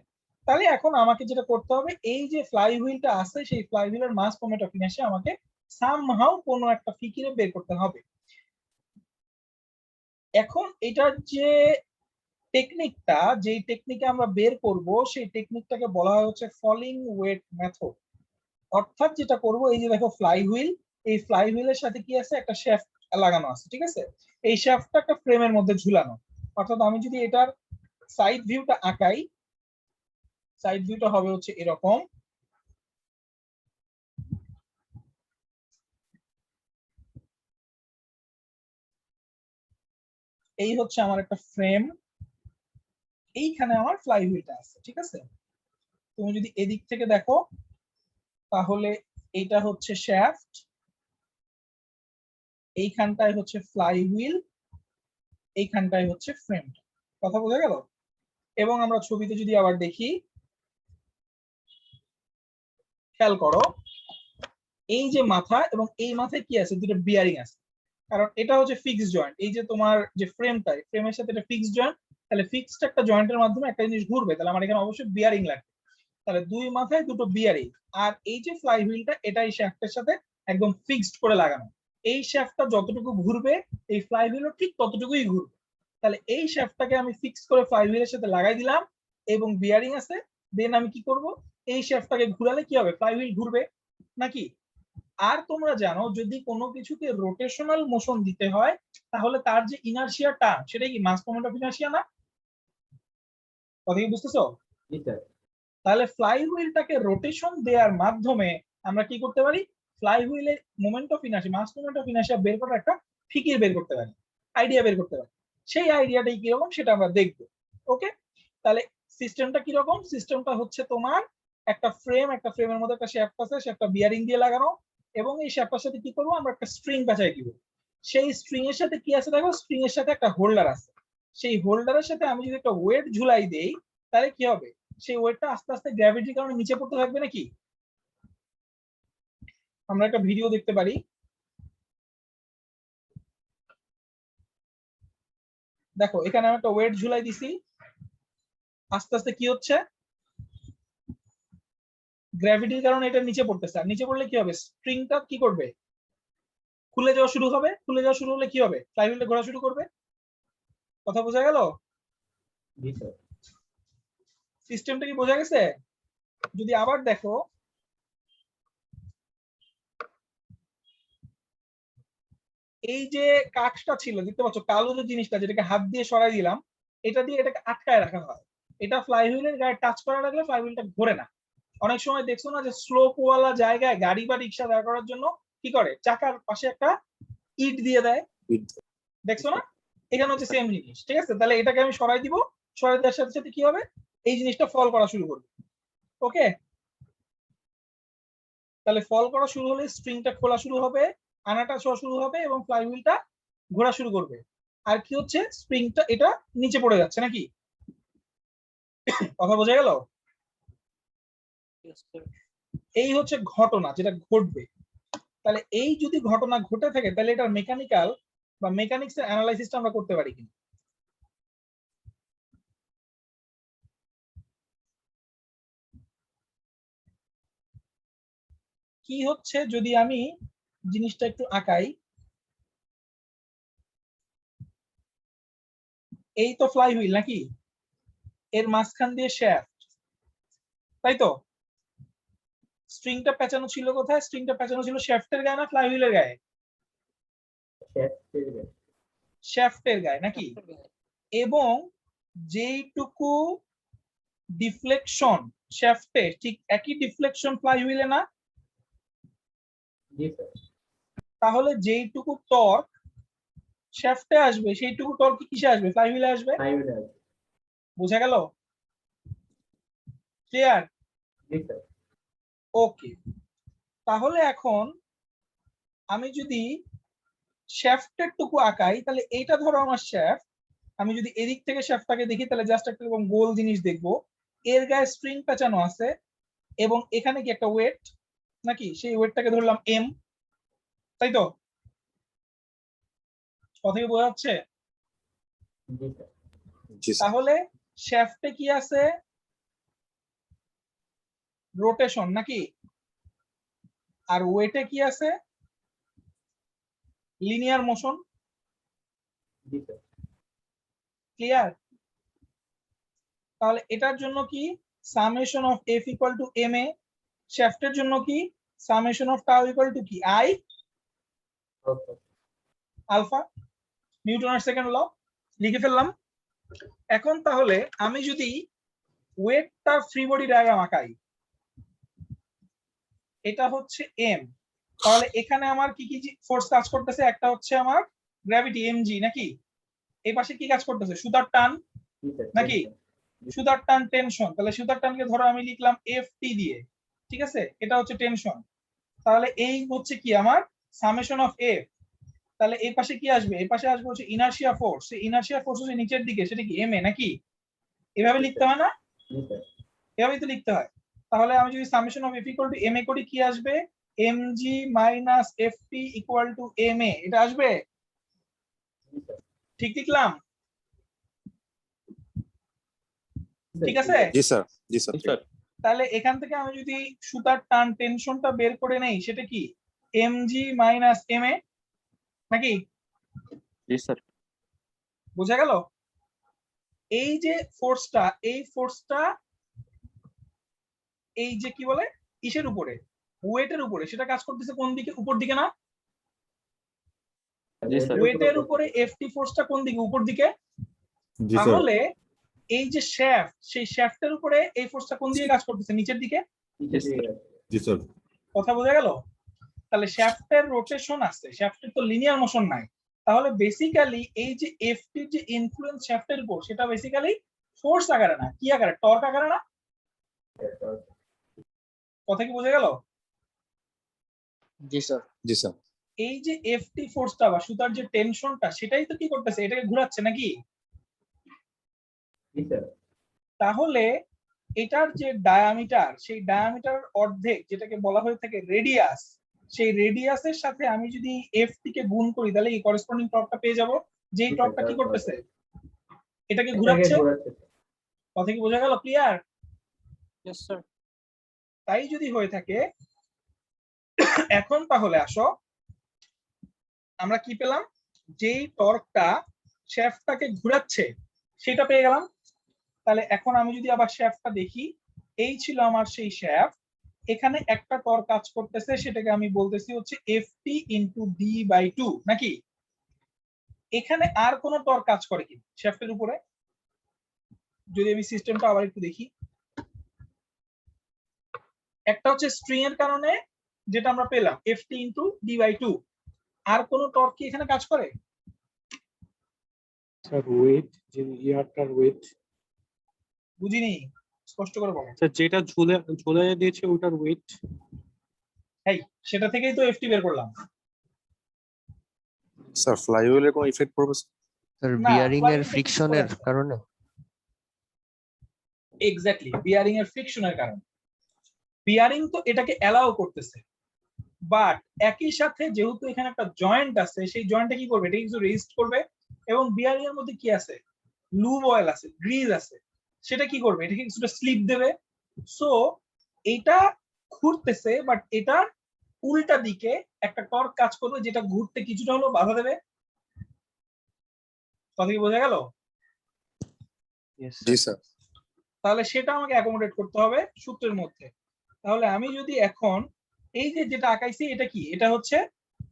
তাহলে এখন আমাকে যেটা করতে হবে, এই যে ফ্লাই হুইলটা আছে সেই ফ্লাই হুইলের মাস মুভমেন্ট অফ ইনার্শিয়া আমাকে সামহাউ কোনো একটা ফিকিরে বের করতে হবে। এখন এটার যে টেকনিকটা, যেই টেকনিকে আমরা বের করব সেই টেকনিকটাকে বলা হয় হচ্ছে ফলিং ওয়েট মেথড। অর্থাৎ যেটা করব, এই যে দেখো ফ্লাই হুইল, এই ফ্লাই হুইলের সাথে কি আছে, একটা শ্যাফট লাগানো আছে, ঠিক আছে? এই শ্যাফটটা একটা ফ্রেমের মধ্যে ঝুলানো। অর্থাৎ আমি যদি এটার সাইড ভিউটা আঁকাই, সাইড ভিউটা হবে হচ্ছে এরকম, এই হচ্ছে আমার একটা ফ্রেম, এইখানে আমার ফ্লাইহুইলটা আছে, ঠিক আছে? তুমি যদি এদিক থেকে দেখো তাহলে এইটা হচ্ছে শ্যাফট, এইখানটায় হচ্ছে ফ্লাইহুইল, এইখানটায় হচ্ছে ফ্রেম। কথা বোঝা গেল? এবং আমরা ছবিতে যদি আবার দেখি, খেয়াল করো এই যে মাথা এবং এই মাথায় কি আছে, দুটো বিয়ারিং আছে, কারণ এটা হচ্ছে ফিক্সড জয়েন্ট। এই যে তোমার যে ফ্রেমটা, ফ্রেমের সাথে এটা ফিক্সড জয়েন্ট, তাহলে ফিক্সড একটা জয়েন্টের মাধ্যমে একটা জিনিস ঘুরবে, তাহলে আমার এখানে অবশ্যই বিয়ারিং লাগবে। তাহলে দুই মাথায় দুটো বিয়ারিং, আর এই যে ফ্লাই হুইলটা এটা এই শ্যাফটের সাথে একদম ফিক্সড করে লাগানো। এই শ্যাফটটা যতটুকু ঘুরবে এই ফ্লাই হুইলও ঠিক ততটুকুই ঘুরবে। তাহলে এই শ্যাফটটাকে আমি ফিক্স করে ফ্লাই হুইলের সাথে লাগাই দিলাম এবং বিয়ারিং আছে। দেন আমি কি করব, এই শ্যাফটটাকে ঘুরালে কি হবে, ফ্লাই হুইল ঘুরবে নাকি? আর তোমরা জানো যদি কোনো কিছুকে রোটেশনাল মোশন দিতে হয় তাহলে তার যে ইনার্শিয়া টার্ম, সেটা কি মাস মোমেন্ট অফ ইনার্শিয়া না? কথা কি বুঝতেছো? তাহলে ফ্লাই হুইলটাকে রোটেশন দেওয়ার মাধ্যমে আমরা কি করতে পারি, ফ্লাই হুইলের moment of inertia, mass moment of inertia বের করার একটা ফিকির বের করতে পারি, আইডিয়া বের করতে পারি। সেই আইডিয়াটাই কিরকম সেটা আমরা দেখবো। ওকে, তাহলে সিস্টেমটা কিরকম? সিস্টেমটা হচ্ছে তোমার একটা ফ্রেম, একটা ফ্রেমের মধ্যে একটা শ্যাফট আছে, শ্যাফটটা বিয়ারিং দিয়ে লাগানো, এবং এই শ্যাফটের সাথে কি করবো, আমরা একটা স্ট্রিং পেঁচাই দিব। সেই স্ট্রিং এর সাথে কি আছে দেখো, স্ট্রিং এর সাথে একটা হোল্ডার আছে। সেই হোল্ডারের সাথে আমি যদি একটা ওয়েট ঝুলাই দেই তাহলে কি হবে, সেই ওয়েটটা আস্তে আস্তে গ্র্যাভিটির কারণে নিচে পড়তে থাকবে নাকি? আমরা একটা ভিডিও দেখতে পারি। দেখো এখানে আমি একটা ওয়েট ঝুলাই দিছি, আস্তে আস্তে কি হচ্ছে, গ্র্যাভিটির কারণে এটা নিচে পড়তেছে। আর নিচে পড়লে কি হবে, স্ট্রিংটা কি করবে, খুলে যাওয়া শুরু হবে। খুলে যাওয়া শুরু হলে কি হবে, ফ্লাইহুইলটা ঘোরা শুরু করবে। কথা বোঝা গেল? সিস্টেমটা কি বোঝা গেছে? যদি আবার দেখো, এই যে কাঠটা ছিল দেখতে পাচ্ছ, কালো যে জিনিসটা যেটাকে হাত দিয়ে সরাই দিলাম, এটা দিয়ে এটাকে আটকায় রাখা হয়। এটা ফ্লাইহুইলের গায়ে টাচ করা লাগলে ফ্লাইহুইলটা ঘোরে না। অনেক সময় দেখছো না যে স্লোপ ওয়ালা জায়গায় গাড়ি বা রিক্সা দাঁড় করার জন্য কি করে, চাকার পাশে একটা ইট দিয়ে দেয়, দেখছো না? এখানে হচ্ছে সেম জিনিস, ঠিক আছে? তাহলে এটাকে আমি সরাই দিব, সরাই দেওয়ার সাথে সাথে কি হবে, এই জিনিসটা ফল করা শুরু করবে। ওকে, তাহলে ফল করা শুরু হলে স্ট্রিংটা খোলা শুরু হবে, আনাটা ছোঁয়া শুরু হবে এবং ফ্লাইহুইলটা ঘোরা শুরু করবে। আর কি হচ্ছে, স্প্রিংটা এটা নিচে পড়ে যাচ্ছে নাকি? কথা বোঝা গেল? এই হচ্ছে ঘটনা যেটা ঘটবে। তাহলে এই যদি ঘটনা ঘটে থাকে তাহলে এটা মেকানিক্যাল বা মেকানিক্স এর অ্যানালাইসিসটা আমরা করতে পারি কিনা। কি হচ্ছে যদি আমি জিনিসটা একটু আঁকাই, এই তো ফ্লাই হুইল নাকি, এর মাঝখান দিয়ে শ্যাফট, তাই তো? স্ট্রিংটা পেঁচানো ছিল কোথায়, স্ট্রিংটা পেঁচানো ছিল শ্যাফটের গায়ে না ফ্লাই হুইলের গায়ে? শ্যাফটের গায়ে নাকি? এবং যেইটুকু ডিফ্লেকশন শ্যাফটে, ঠিক একই ডিফ্লেকশন ফ্লাই হুইলে না? তাহলে যেইটুকু টর্ক শ্যাফটে আসবে সেইটুকু টর্ক কিসে আসবে, ফ্লাই হুইলে আসবে। বোঝা গেল? ক্লিয়ার? ওকে, তাহলে এখন আমি যদি শ্যাফটের টুকু আঁকাই, তাহলে এইটা ধরো আমার শ্যাফট, আমি যদি এদিক থেকে শ্যাফটটাকে দেখি তাহলে জাস্ট একটা এরকম গোল জিনিস দেখবো, এর গায়ে স্ট্রিং পেঁচানো আছে এবং এখানে কি একটা ওয়েট নাকি, সেই ওয়েটটাকে ধরলাম এম, তাই তো? কথা কি বোঝা যাচ্ছে? তাহলে শ্যাফটে কি আছে, রোটেশন নাকি, আর ওয়েটে কি আছে, লিনিয়ার মোশন। ক্লিয়ার? তাহলে এটার জন্য কি summation of F equal to M A, শ্যাফটের জন্য কি summation of tau equal to কি আই আলফা, নিউটনের সেকেন্ড ল লিখে ফেললাম। এখন তাহলে আমি যদি ওয়েটটা ফ্রি বডি ডায়াগ্রাম আঁকাই, এটা হচ্ছে এম, তাহলে এখানে আমার কি কি ফোর্স কাজ করতেছে, একটা হচ্ছে আমার গ্র্যাভিটি এমজি নাকি, এই পাশে কি কাজ করতেছে? সুতার টান নাকি? সুতার টান টেনশন। তাহলে সুতার টানকে ধরো আমি লিখলাম এফটি দিয়ে, ঠিক আছে? এটা হচ্ছে টেনশন। তাহলে এই হচ্ছে কি আমার সামেশন অফ এফ। তাহলে এই পাশে কি আসবে? এই পাশে আসবে হচ্ছে ইনার্শিয়া ফোর্স। সেই ইনার্শিয়া ফোর্স হচ্ছে নিচের দিকে, সেটা কি এম এ নাকি? এভাবে লিখতে হয় না? এভাবেই তো লিখতে হয়। তাহলে আমি যদি summation of F equal to M A করি, কি আসবে? mg minus FT equal to M A, এটা আসবে? ঠিক লিখলাম? ঠিক আছে? জি স্যার, জি স্যার। তাহলে এখান থেকে আমি যদি সুতার টান টেনশনটা বের করে নেই, সেটা কি mg মাইনাস এম এ নাকি? জি স্যার। বোঝা গেল? এই যে ফোর্সটা, এই ফোর্সটা এই যে কি বলে ইসের উপরে, ওয়েটের উপরে, সেটা কাজ করতেছে কোন দিকে? উপর দিকে না? জি স্যার। ওয়েটের উপরে এফটি ফোর্সটা কোন দিকে? উপর দিকে। তাহলে এই যে শ্যাফট, সেই শ্যাফটের উপরে এই ফোর্সটা কোন দিকে কাজ করতেছে? নিচের দিকে। জি স্যার। কথা বোঝা গেল? তাহলে শ্যাফটের রোটেশন আছে, শ্যাফটের তো লিনিয়ার মোশন নাই। তাহলে বেসিক্যালি এই যে এফটি যে ইনফ্লুয়েন্স শ্যাফটের উপর, সেটা বেসিক্যালি ফোর্স আকারে না, কি আকারে? টর্ক আকারে না? কথা কি বোঝা গেল? জি স্যার। জি স্যার। এই যে এফটি ফোর্সটা বা সুতার যে টেনশনটা, সেটাই তো কি করতেছে? এটাকে ঘোরাচ্ছে নাকি? তাহলে এটার যে ডায়ামিটার, সেই ডায়ামিটার অর্ধেক যেটাকে বলা হয়ে থাকে রেডিয়াস, সেই রেডিয়াসের সাথে আমি যদি এফটি কে গুণ করি, তাহলে এই করেসপন্ডিং টর্কটা পেয়ে যাব। যেই টর্কটা কি করতেছে? এটাকে ঘোরাচ্ছে। কথা কি বোঝা গেল? ক্লিয়ার? Yes sir. তাই যদি হয়ে থাকে, এখন তাহলে আসো, আমরা কি পেলাম? যেই টর্কটা শ্যাফটটাকে ঘোরাচ্ছে, সেটা পেয়ে গেলাম। তাহলে এখন আমি যদি আবার শ্যাফটটা দেখি, এই ছিল আমার সেই শ্যাফট। এখানে একটা টর্ক কাজ করতেছে, সেটাকে আমি বলতেছি হচ্ছে এফটি ইনটু ডি বাই 2 নাকি? এখানে আর কোন টর্ক কাজ করে কি শ্যাফটের উপরে? যদি আমি সিস্টেমটা আবার একটু দেখি, একটা হচ্ছে স্ট্রিং এর কারণে যেটা আমরা পেলাম এফটি ইনটু ডি বাই 2। আর কোন টর্ক কি এখানে কাজ করে? স্যার ওয়েট, যে ইয়ারটার ওয়েট। বুঝিনি, স্পষ্ট করে বলো। স্যার যেটা ঝুলে দিয়েছে ওটার ওয়েট। এই সেটা থেকেই তো এফটি বের করলাম। স্যার ফ্লাইহুইলের কোনো ইফেক্ট পড়বে? স্যার না, বিয়ারিং এর flying টা ফ্রিকশনের কিছু করে না। কারণে। এক্স্যাক্টলি, বিয়ারিং এর ফ্রিকশনের কারণে। বিয়ারিং তো এটাকে অ্যালাউ করতেছে, বাট একই সাথে যেহেতু এখানে একটা জয়েন্ট আছে, সেই জয়েন্টটা কি করবে? এটা কিছু রেজিস্ট করবে। এবং বিয়ারিং এর মধ্যে কি আছে? লুব অয়েল আছে, গ্রিজ আছে। সেটা কি করবে? এটাকে কিছুটা স্লিপ দেবে। সো এটা ঘুরতেছে, বাট এটার উল্টা দিকে একটা টর্ক কাজ করবে, যেটা ঘুরতে কিছুটা হলেও বাধা দেবে। কথা কি বোঝা গেল? জি স্যার। তাহলে সেটা আমাকে অ্যাকোমোডেট করতে হবে সূত্রের মধ্যে। তাহলে আমি যদি এখন এই যে যেটা আঁকাইছি, এটা কি? এটা হচ্ছে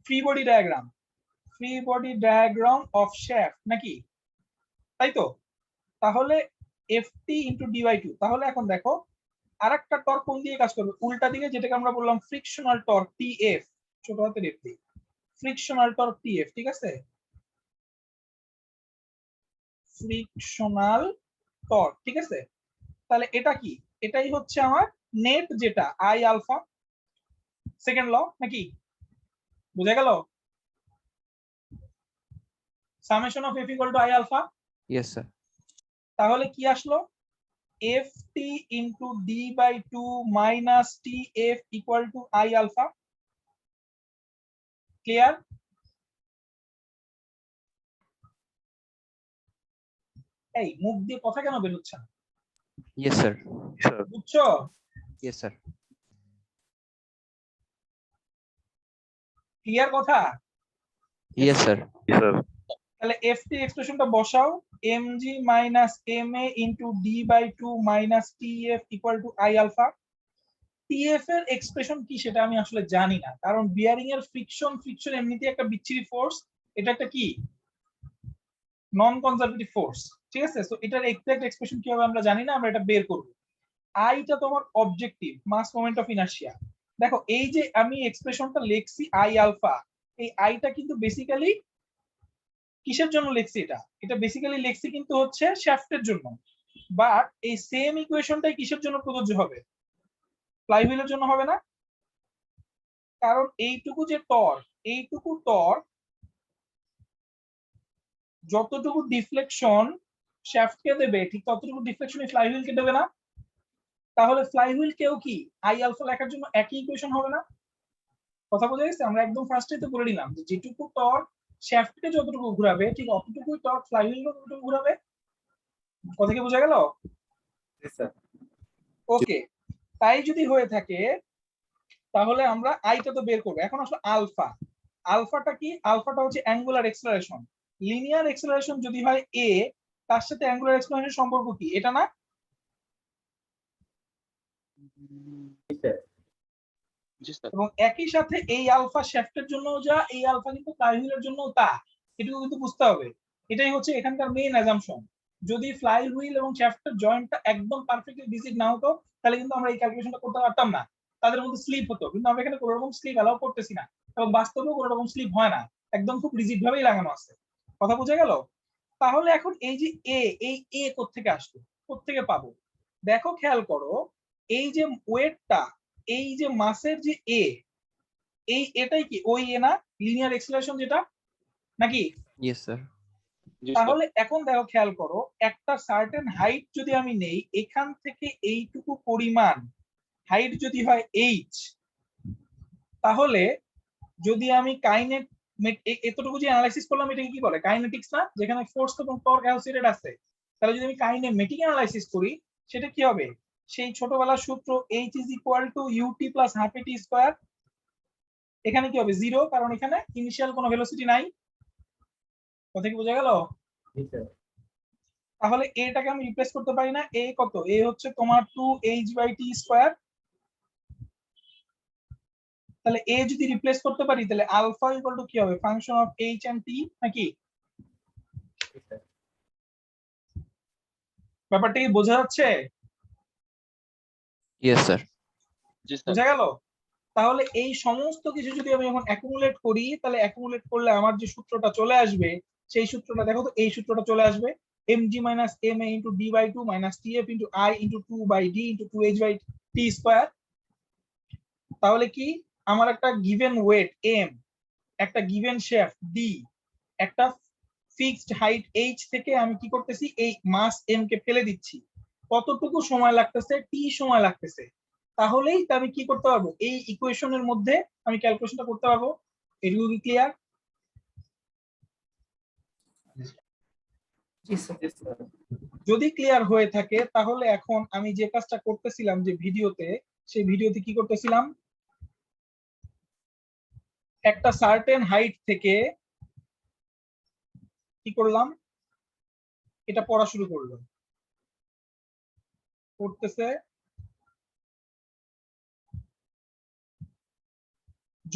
free body diagram, free body diagram of shaft নাকি? তাই তো? তাহলে এফটি ইনটু ডি বাই 2। তাহলে এখন দেখো আরেকটা টর্ক কোন দিকে কাজ করবে? উল্টা দিকে, যেটাকে আমরা বললাম ফ্রিকশনাল টর্ক টিএফ, ছোট হাতের এফ দিয়ে, ফ্রিকশনাল টর্ক টিএফ। ঠিক আছে? ফ্রিকশনাল টর্ক, ঠিক আছে? তাহলে এটা কি? এটাই হচ্ছে আমার নেট, যেটা আই আলফা, সেকেন্ড ল নাকি? বুঝা গেল? Summation of F equal to I alpha. Yes sir. তাহলে কি আসলো? ft into D by 2 minus TF equal to I alpha. Clear? এই মুখ দিয়ে কথা কেন বের হচ্ছে না? Yes sir. বুঝছো? Yes sir. ক্লিয়ার কথা? Yes sir. তাহলে ft এক্সপ্রেশনটা বসাও, mg minus ma into D by 2 minus TF equal to I alpha. TF এর এক্সপ্রেশন কি সেটা আমি আসলে জানি না, কারণ বিয়ারিং এর ফ্রিকশন এমনিতেই একটা বিচ্ছিরি ফোর্স। এটা একটা কি? নন কনজারভেটিভ ফোর্স। ঠিক আছে? সো এটার এক্সাক্ট এক্সপ্রেশন কি হবে আমরা জানি না, আমরা এটা বের করব। আইটা তোমার objective mass moment of inertia. দেখো এই যে আমি এক্সপ্রেশনটা লিখছি আই আলফা, এই আইটা কিন্তু বেসিক্যালি কিসের জন্য লিখছি এটা বেসিক্যালি লিখছি কিন্তু হচ্ছে শ্যাফটের জন্য, বাট এই সেম ইকুয়েশনটাই কিসের জন্য প্রযোজ্য হবে? ফ্লাইহুইলের জন্য হবে না? কারণ এইটুকু টর্ক যতটুকু ডিফ্লেকশন শ্যাফটকে দেবে ঠিক ততটুকু ডিফ্লেকশন এই ফ্লাইহুইলকে দেবে না? তাহলে ফ্লাইহুইল কেও কি আই আলফা লেখার জন্য একই ইকুয়েশন হবে না? কথা বোঝা গেছে? আমরা একদম ফার্স্টেই তো বলে দিলাম যে যেটুকু টর্ক শ্যাফটকে যতটুকু ঘোরাবে ঠিক অতটুকুই টর্ক ফ্লাইহুইলকে ততটুকু ঘোরাবে। কথা কি বোঝা গেল? ওকে, তাই যদি হয়ে থাকে তাহলে আমরা আইটা তো বের করবো। এখন আসলে আলফাটা কি? আলফাটা হচ্ছে অ্যাঙ্গুলার এক্সেলারেশন। লিনিয়ার এক্সেলারেশন যদি হয় এ, তার সাথে অ্যাঙ্গুলার এক্সেলারেশন সম্পর্ক কি? এটা না? জি স্যার। এবং একই সাথে এই আলফা শ্যাফটের জন্য যা, এই আলফা কিন্তু ফ্লাইহুইলের জন্য তা, এটুকু কিন্তু বুঝতে হবে। এটাই হচ্ছে এখানকার মেইন অ্যাজাম্পশন। যদি ফ্লাইহুইল এবং শ্যাফটের জয়েন্টটা একদম পারফেক্টলি ভিজিট না হতো তাহলে কিন্তু আমরা এই ক্যালকুলেশনটা করতে পারতাম না, তাদের মধ্যে স্লিপ হতো। কিন্তু আমরা এখানে কোনো রকম স্লিপ অ্যালাউ করতেছি না, এবং বাস্তবেও কোনো রকম স্লিপ হয় না, একদম খুব রিজিড ভাবেই লাগানো আছে। কথা বোঝা গেল? তাহলে এখন এই যে এই এ কোত্থেকে আসলো, কোত্থেকে পাবো? দেখো, খেয়াল করো, এই যে ওয়েটটা, এই যে মাসের যে এটাই কি ওই না লিনিয়ার এক্সেলারেশন যেটা, নাকি? Yes sir. তাহলে এখন দেখো, খেয়াল করো, একটা সার্টেন হাইট যদি আমি নেই, এখান থেকে এইটুকু পরিমাণ হাইট যদি হয় h, তাহলে যদি আমি এতটুকু যে অ্যানালাইসিস করলাম এটাকে কি বলে? কাইনেটিক্স না? যেখানে ফোর্স এবং টর্ক অ্যাসোসিয়েটেড আছে। তাহলে যদি আমি কাইনেমেটিক অ্যানালাইসিস করি সেটা কি হবে? সেই ছোটবেলার সূত্র h = ut + ½ at²। এখানে কি হবে? 0, কারণ এখানে ইনিশিয়াল কোনো ভেলোসিটি নাই। কথা কি বোঝা গেল? তাহলে এটাকে আমি রিপ্লেস করতে পারি না? এ কত? এ হচ্ছে তোমার 2h/t²। তাহলে এ যদি রিপ্লেস করতে পারি তাহলে আলফা = কি হবে? Function of h and t, নাকি? ব্যাপারটা কি বোঝা যাচ্ছে? Yes sir. জি স্যার। বোঝা গেল? তাহলে এই সমস্ত কিছু যদি আমি এখন অ্যাকুমুলেট করি, তাহলে অ্যাকুমুলেট করলে আমার যে সূত্রটা চলে আসবে, সেই সূত্রটা দেখো তো, এই সূত্রটা চলে আসবে mg - ma × d/2 - tf × I × 2/d × 2h/t²। তাহলে কি আমার একটা গিভেন ওয়েট m, একটা গিভেন শ্যাফট d, একটা ফিক্সড হাইট h থেকে আমি কি করতেছি? এই মাস m কে ফেলে দিচ্ছি। কতটুকু সময় লাগতেছে? t সময় লাগতেছে। তাহলেই আমি কি করতে পারবো? এই ইকুয়েশনের মধ্যে আমি ক্যালকুলেশনটা করতে পারবো। এটুকু কি ক্লিয়ার? জি স্যার। যদি ক্লিয়ার হয়ে থাকে তাহলে এখন আমি যে কাজটা করতেছিলাম যে ভিডিওতে, সেই ভিডিওতে কি করতেছিলাম? একটা সার্টেন হাইট থেকে কি করলাম? এটা পড়া শুরু করলাম, করতেছে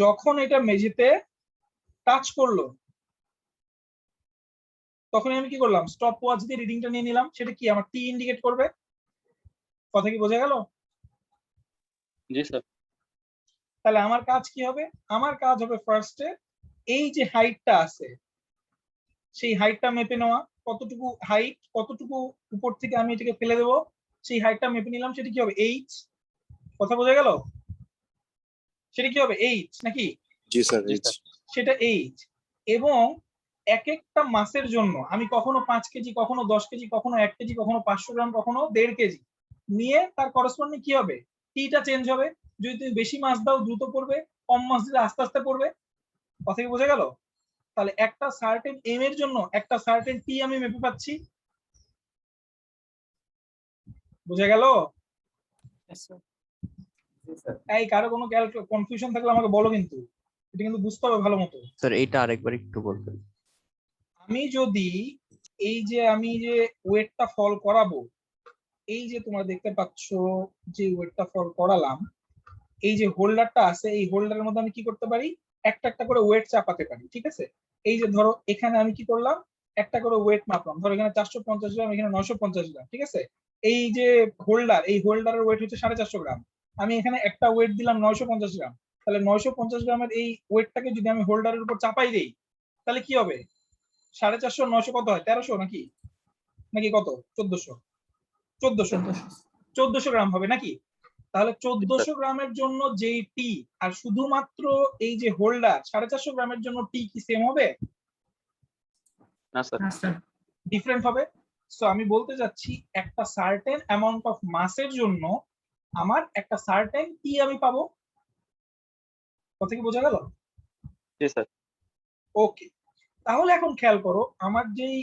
যখন এটা মেঝেতে টাচ করলো তখন আমি কি করলাম? স্টপ ওয়াচ দিয়ে রিডিংটা নিয়ে নিলাম। সেটা কি আমার টি ইন্ডিকেট করবে। কথা কি বোঝা গেল? জি স্যার। তাহলে আমার কাজ কি হবে? আমার কাজ হবে ফার্স্টে এই যে হাইটটা আছে সেই হাইটটা মেপে নেওয়া। কতটুকু হাইট, কতটুকু উপর থেকে আমি এটাকে ফেলে দেবো, সেই হাইটটা মেপে নিলাম। সেটা কি হবে? h। কথা বোঝা গেল? সেটা কি হবে? h, নাকি? জি স্যার। সেটা h। এবং এক একটা মাসের জন্য আমি কখনো 5 কেজি, কখনো 10 কেজি, কখনো 1 কেজি, কখনো 500 গ্রাম, কখনো 1.5 কেজি নিয়ে তার করসপন্ডিং কি হবে? টিটা চেঞ্জ হবে। যদি তুমি বেশি মাস দাও দ্রুত পড়বে, কম মাস দিলে আস্তে আস্তে পড়বে। কথা কি বোঝা গেল? তাহলে একটা সার্টেন এম এর জন্য একটা সার্টেন টি আমি মেপে পাচ্ছি। বোঝা গেল? এই কারো কোনো কনফিউশন থাকলে আমাকে বলো, কিন্তু এটা কিন্তু বুঝতে হবে ভালো মতো। স্যার এইটা আরেকবার একটু বলবেন। আমি যদি এই যে আমি যে ওয়েটটা ফল করাবো, এই যে তোমরা দেখতে পাচ্ছ যে ওয়েটটা ফল করালাম, এই যে হোল্ডারটা আছে, এই হোল্ডারের মধ্যে আমি কি করতে পারি? একটা একটা করে ওয়েট চাপাতে পারি। ঠিক আছে? এই যে ধরো এখানে আমি কি করলাম? একটা করে ওয়েট মাপলাম। ধরো এখানে 450 গ্রাম, এখানে 950 গ্রাম। ঠিক আছে? এই যে হোল্ডার, এই হোল্ডারের ওয়েট হচ্ছে 450 গ্রাম। আমি এখানে একটা ওয়েট দিলাম 950 গ্রাম। তাহলে 950 গ্রামের এই ওয়েটটাকে যদি আমি হোল্ডারের উপর চাপাই দেই তাহলে কি হবে? 450 900 কত হয়? 1300 নাকি নাকি কত? 1400 1400 গ্রাম হবে নাকি? তাহলে 1400 গ্রামের জন্য যেই টি আর শুধুমাত্র এই যে হোল্ডার 450 গ্রামের জন্য টি কি সেম হবে? না স্যার, না স্যার, ডিফারেন্ট হবে। সো আমি বলতে যাচ্ছি একটা সার্টেন অ্যামাউন্ট অফ মাসের জন্য আমার একটা সার্টেন টি আমি পাবো। কথা কি বোঝা গেল? জি স্যার। ওকে, তাহলে এখন খেয়াল করো আমার যেই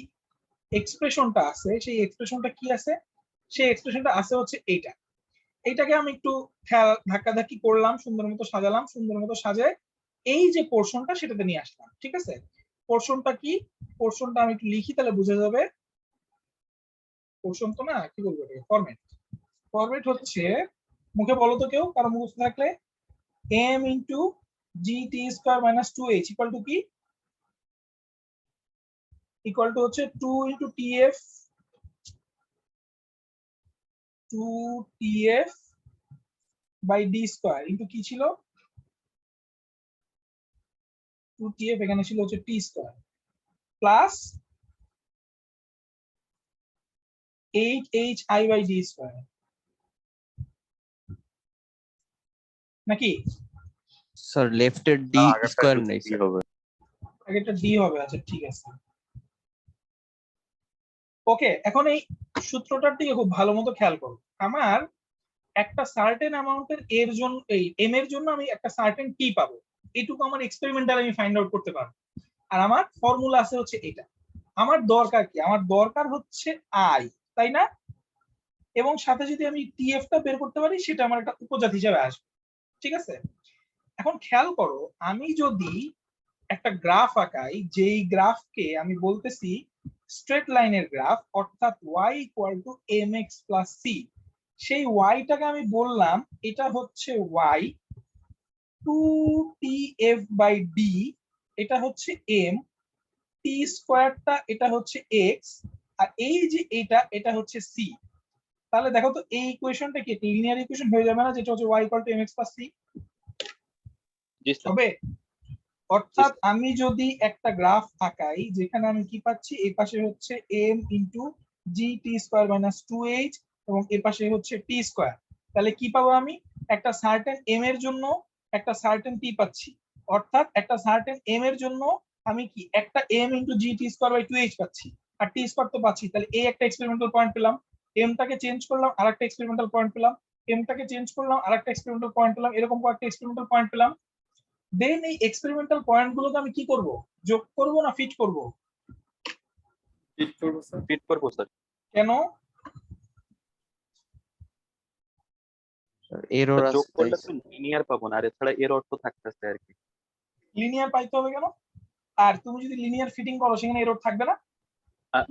এক্সপ্রেশনটা আছে সেই এক্সপ্রেশনটা কি আছে? সেই এক্সপ্রেশনটা আছে হচ্ছে এইটা। এইটাকে আমি একটু খেয়াল ধাক্কাধাক্কি করলাম, সুন্দর মতো সাজালাম, সুন্দর মতো সাজায় এই যে পোর্শনটা সেটাতে নিয়ে আসলাম। ঠিক আছে, পোর্শনটা কি? পোর্শনটা আমি একটু লিখি তাহলে বোঝা যাবে। পোর্শন তো না, কি বলবো এটাকে? ফরম্যাট। ফরম্যাট হচ্ছে, মুখে বলো তো কেউ, কারো মুখস্থ থাকলে, m into gt square minus 2h equal to কি? ইকুয়াল টু হচ্ছে 2 into tf 2tf by d square into কি ছিল? 2tf এখানে ছিল হচ্ছে t square plus 8hi by d square নাকি? স্যার লেফটের ডি স্কয়ার নেই স্যার। আগেরটা d হবে। আচ্ছা ঠিক আছে, ওকে। এখন এই সূত্রটার দিকে খুব ভালো মতো খেয়াল করো। আমার একটা সার্টেন অ্যামাউন্টের এর জন্য, এই এম এর জন্য আমি একটা সার্টেন টি পাবো, এইটুকু আমার এক্সপেরিমেন্টাল আমি ফাইন্ড আউট করতে পারবো। আর আমার ফর্মুলা আছে হচ্ছে এটা। আমার দরকার কি? আমার দরকার হচ্ছে আই, তাই না? এবং সাথে যদি আমি টিএফ টা বের করতে পারি সেটা আমার একটা উপজাত হিসেবে আসবে। ঠিক আছে, এখন খেয়াল করো আমি যদি একটা গ্রাফ আঁকাই, যেই গ্রাফকে আমি বলতেছি স্ট্রেট লাইনের গ্রাফ, অর্থাৎ y equal to mx plus c, সেই ওয়াইটাকে আমি বললাম এটা হচ্ছে y 2tf বাই d, এটা হচ্ছে m, t স্কয়ারটা এটা হচ্ছে x, আর এই যে এটা হচ্ছে c। তাহলে দেখো তো এই ইকুয়েশনটা কি একটা লিনিয়ার ইকুয়েশন হয়ে যাবে না, যেটা হচ্ছে y equal to mx plus c G sir. হবে? অর্থাৎ আমি যদি একটা গ্রাফ আঁকাই যেখানে আমি কি পাচ্ছি, এই পাশে হচ্ছে m into gt square minus 2h এবং এই পাশে হচ্ছে t স্কয়ার, তাহলে কি পাবো আমি? একটা সার্টেন m এর জন্য একটা সার্টেন t পাচ্ছি। অর্থাৎ একটা সার্টেন m এর জন্য আমি কি একটা m into gt square by 2h পাচ্ছি, আর t স্কয়ার তো পাচ্ছি। তাহলে এই একটা এক্সপেরিমেন্টাল পয়েন্ট পেলাম, m টাকে চেঞ্জ করলাম আরেকটা এক্সপেরিমেন্টাল পয়েন্ট পেলাম, m টাকে চেঞ্জ করলাম আরেকটা এক্সপেরিমেন্টাল পয়েন্ট পেলাম, এরকম কয়েকটা এক্সপেরিমেন্টাল পয়েন্ট পেলাম। দেন এই এক্সপেরিমেন্টাল পয়েন্টগুলোকে আমি কি করব? যোগ করব না ফিট করব? ফিট করবো স্যার। কেন? এরর যোগ আছে করলে তো লিনিয়ার পাবো না, আর এছাড়া এর অর্থ থাকতেছে আর কি। লিনিয়ার পাইতে হবে কেন? আর তুমি যদি লিনিয়ার ফিটিং করো সেখানে এরর থাকবে না?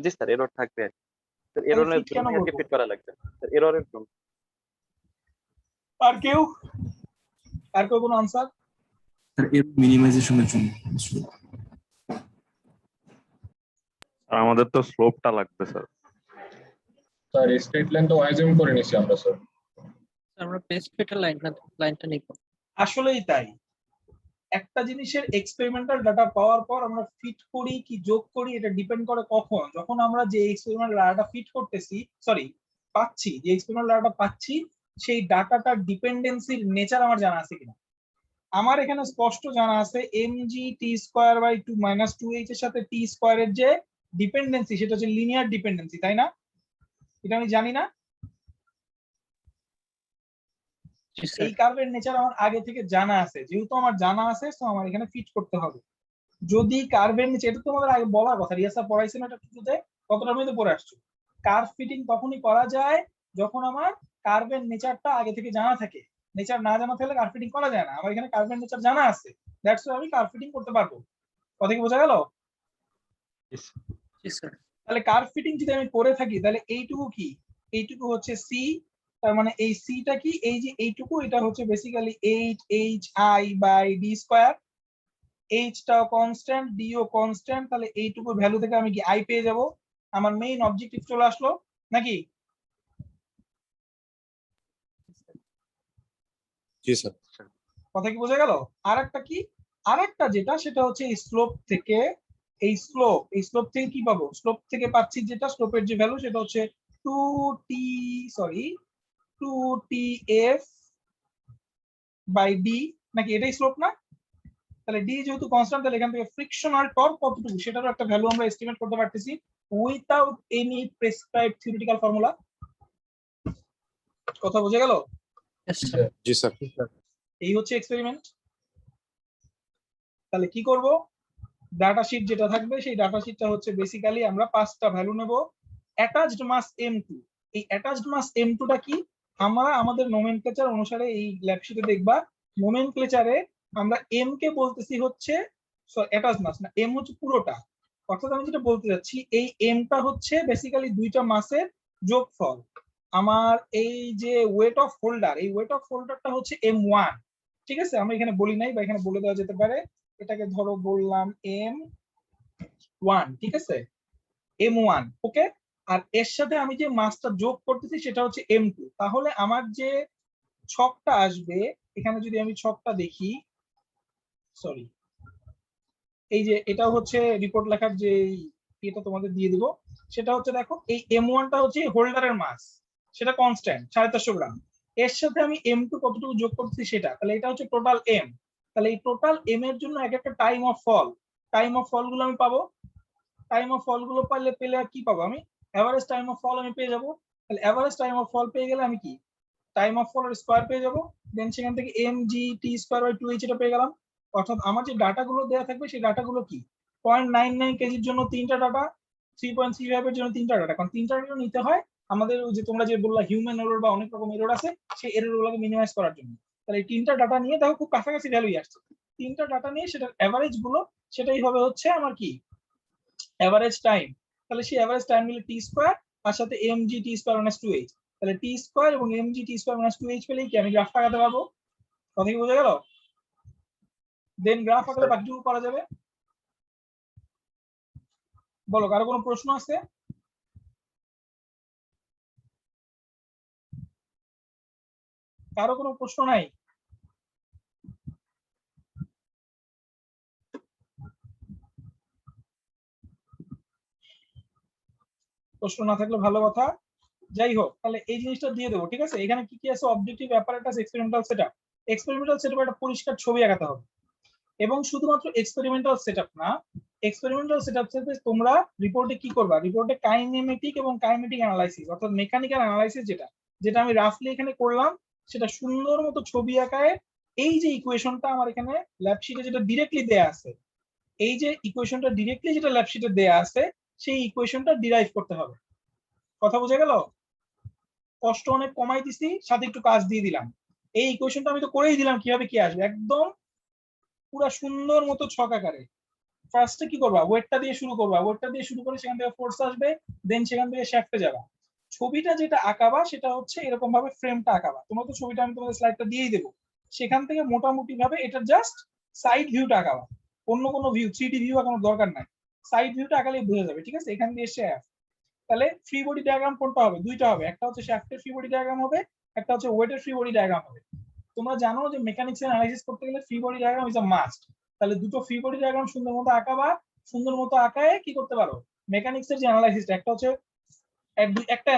জি স্যার, এরর থাকবে আর কি। তাহলে এররের fit কেন জন্য আর কি করবো? ফিট করা লাগবে স্যার, এররের জন্য। আর কেউ কোনো আনসার? স্যার এর মিনিমাইজেশনের জন্য। আর আমাদের তো স্লোপটা লাগবে স্যার। স্যার স্ট্রেট লাইন তো অ্যাজিউম করে নিছি আমরা স্যার। আমরা বেস্ট ফিটার লাইনটা নিব। আসলেই তাই। একটা জিনিসের এক্সপেরিমেন্টাল ডাটা পাওয়ার পর আমরা ফিট করি কি যোগ করি এটা ডিপেন্ড করে কখন, যখন আমরা যে এক্সপেরিমেন্টাল ডাটাটা ফিট করতেছি, সরি পাচ্ছি, যে এক্সপেরিমেন্টাল ডাটাটা পাচ্ছি সেই ডাটাটার ডিপেন্ডেন্সির নেচার আমার জানা আছে কিনা। আমার এখানে স্পষ্ট জানা আছে mg t square by 2 minus 2h এর সাথে t স্কয়ারের যে ডিপেন্ডেন্সি সেটা হচ্ছে লিনিয়ার ডিপেন্ডেন্সি, তাই না? এটা আমি জানি না? এই কার্ভের নেচার আমার আগে থেকে জানা আছে, যেহেতু আমার জানা আছে তো আমার এখানে ফিট করতে হবে। যদি কার্ভের নিচে, এটা তোমাদের আগে বলার কথা, রিয়াসা পড়াইছে না এটা কিছুতে, কতটা মধ্যে পড়ে আসছো? কার্ভ ফিটিং তখনই করা যায় যখন আমার কার্ভের নেচারটা আগে থেকে জানা থাকে। নেচার না জানা থাকলে কার্ভ ফিটিং করা যায় না। আমার এখানে কার্ভের নেচার জানা আছে, দ্যাটস ওয়াই আমি কার্ভ ফিটিং করতে পারবো। কথা কি বোঝা গেল? তাহলে কার্ভ ফিটিং যদি আমি করে থাকি তাহলে এইটুকু কি? এইটুকু হচ্ছে সি, তার মানে এই সিটা কি? এই যে এইটুকু, এটা হচ্ছে basically 8hi by d square. h টাও কনস্ট্যান্ট, d ও কনস্ট্যান্ট, তাহলে এইটুকু ভ্যালু থেকে আমি কি i পেয়ে যাব। আমার মেইন অবজেক্টিভ চলে আসলো নাকি? জি স্যার। কথা কি বোঝা গেল? আরেকটা কি? আরেকটা যেটা সেটা হচ্ছে এই স্লোপ থেকে এই স্লোপ থেকে কি পাবো? স্লোপ থেকে পাচ্ছি যেটা স্লোপের যে ভ্যালু সেটা হচ্ছে 2tf বাই ডি, নাকি এটাই স্লোপ না? তাহলে ডি যেহেতু কনস্ট্যান্ট, তাহলে এখান থেকে ফ্রিকশনাল টর্ক কতটুকু সেটারও একটা ভ্যালু আমরা এস্টিমেট করতে পারতেছি without any prescribed theoretical formula. কথা বুঝে গেল? জি স্যার। এই হচ্ছে এক্সপেরিমেন্ট। তাহলে কি করব? ডাটা শিট যেটা থাকবে সেই ডাটা শিটটা হচ্ছে বেসিক্যালি আমরা 5টা ভ্যালু নেব। অ্যাটাচড মাস m2, এই অ্যাটাচড মাস m2 টা কি আমরা আমাদের নোমেনক্লেচার অনুসারে এই ল্যাব শিটে দেখবা নোমেনক্লেচারে আমরা m কে বলতেছি হচ্ছে অ্যাটাচড মাস না, m হচ্ছে পুরোটা। অর্থাৎ আমি যেটা বলতে যাচ্ছি এই m টা হচ্ছে বেসিক্যালি দুইটা মাসের যোগফল। আমার এই যে ওয়েট অফ হোল্ডার, এই ওয়েট অফ হোল্ডারটা হচ্ছে m1, ঠিক আছে? আমরা এখানে বলি নাই বা এখানে বলে দেওয়া যেতে পারে, এটাকে ধরো বললাম m1, ঠিক আছে? m1, ওকে। আর এর সাথে আমি যে মাসটা যোগ করতেছি সেটা হচ্ছে m2। তাহলে আমার যে ছকটা আসবে এখানে, যদি আমি ছকটা দেখি, সরি, এই যে এটা হচ্ছে রিপোর্ট লেখার যে এটা তোমাদের দিয়ে দিব, সেটা হচ্ছে দেখো এই m1 টা হচ্ছে হোল্ডারের মাস, সেটা কনস্ট্যান্ট 450 গ্রাম। এর সাথে আমি m2 কতটুকু যোগ করতেছি সেটা, তাহলে এটা হচ্ছে টোটাল m। তাহলে এই টোটাল m এর জন্য এক একটা টাইম অফ ফল গুলো আমি পাবো। টাইম অফ ফল গুলো পেলে আর কি পাবো? আমি এভারেজ টাইম অফ ফল আমি পেয়ে যাবো। তাহলে এভারেজ টাইম অফ ফল পেয়ে গেলে আমি কি টাইম অফ ফল এর স্কয়ার পেয়ে যাবো। দেন সেখান থেকে mgt²/2h এটা পেয়ে গেলাম। অর্থাৎ আমার যে ডাটা গুলো দেওয়া থাকবে সেই ডাটা গুলো কি 0.99 কেজির জন্য 3টা ডাটা, 3.35 এর জন্য 3টা ডাটা। কারণ 3টা ডাটা নিতে হয় আমাদের যে তোমরা যে বললা হিউম্যান এরর বা অনেক রকম এরর আছে, সেই এরর গুলোকে মিনিমাইজ করার জন্য। তাহলে এই 3টা ডাটা নিয়ে দেখো খুব কাছাকাছি ভ্যালুই আসছে। 3টা ডাটা নিয়ে সেটার এভারেজ গুলো সেটাই হবে হচ্ছে আমার কি এভারেজ টাইম। তাহলে সেই এভারেজ টাইম মিলে t², আর সাথে mgt²-2h। তাহলে t² এবং mgt²-2h পেলেই কি আমি গ্রাফ আঁকাতে পারবো। কথা কি বোঝা গেল? দেন গ্রাফ আঁকলে বাকিটুকু করা যাবে। বলো, কারো কোনো প্রশ্ন আছে? কারো কোনো প্রশ্ন নাই? প্রশ্ন না থাকলে ভালো কথা। যাই হোক, তাহলে এই জিনিসটা দিয়ে দেবো, ঠিক আছে? এখানে কি কি আছে? Objective, apparatus, experimental setup. Experimental setup একটা পরিষ্কার ছবি আঁকাতে হবে। এবং শুধুমাত্র এক্সপেরিমেন্টাল সেটআপ না, এক্সপেরিমেন্টাল সেটআপ থেকে তোমরা রিপোর্টে কি করবা? রিপোর্টে কাইনেমেটিক এবং কাইনেটিক অ্যানালাইসিস, অর্থাৎ মেকানিক্যাল অ্যানালাইসিস যেটা আমি রাফলি এখানে করলাম, সেটা সুন্দর মতো ছবি আঁকায় এই যে ইকুয়েশনটা আমার এখানে ল্যাব শিটে যেটা ডিরেক্টলি দেয়া আছে, এই যে ইকুয়েশনটা ডিরেক্টলি যেটা ল্যাব শিটে দেয়া আছে, সেই ইকুয়েশনটা ডিরাইভ করতে হবে। কথা বুঝে গেল? কষ্ট অনেক কমাই দিছি, সাথে একটু কাজ দিয়ে দিলাম। এই ইকুয়েশনটা আমি তো করেই দিলাম কিভাবে কি আসবে, একদম পুরো সুন্দর মতো ছক আকারে। ফার্স্টে কি করবা? ওয়েটটা দিয়ে শুরু করবা, ওয়েটটা দিয়ে শুরু করে সেখান থেকে ফোর্স আসবে, দেন সেখান থেকে শ্যাফটে যাবা। ছবিটা যেটা আঁকাবা সেটা হচ্ছে এরকম ভাবে ফ্রেমটা আঁকাবা। তোমরা তো ছবিটা আমি তোমাদের স্লাইডটা দিয়েই দেবো, সেখান থেকে মোটামুটি ভাবে এটা জাস্ট সাইড ভিউটা আঁকাবা, অন্য কোনো ভিউ 3D ভিউ আঁকানোর দরকার নাই, সাইড ভিউটা আঁকালেই বোঝা যাবে, ঠিক আছে? এখান দিয়ে শ্যাফট। তাহলে ফ্রি বডি ডায়াগ্রাম কোনটা হবে? দুইটা হবে, একটা হচ্ছে শ্যাফটের ফ্রি বডি ডায়াগ্রাম হবে, একটা হচ্ছে ওয়েটের ফ্রি বডি ডায়াগ্রাম হবে। তোমরা জানো যে মেকানিক্স এর অ্যানালাইসিস করতে গেলে free body diagram is a must. তাহলে দুটো ফ্রি বডি ডায়াগ্রাম সুন্দর মতো আঁকাবা, সুন্দর মতো আঁকায় কি করতে পারো? মেকানিক্স এর যে অ্যানালাইসিসটা, একটা হচ্ছে একটা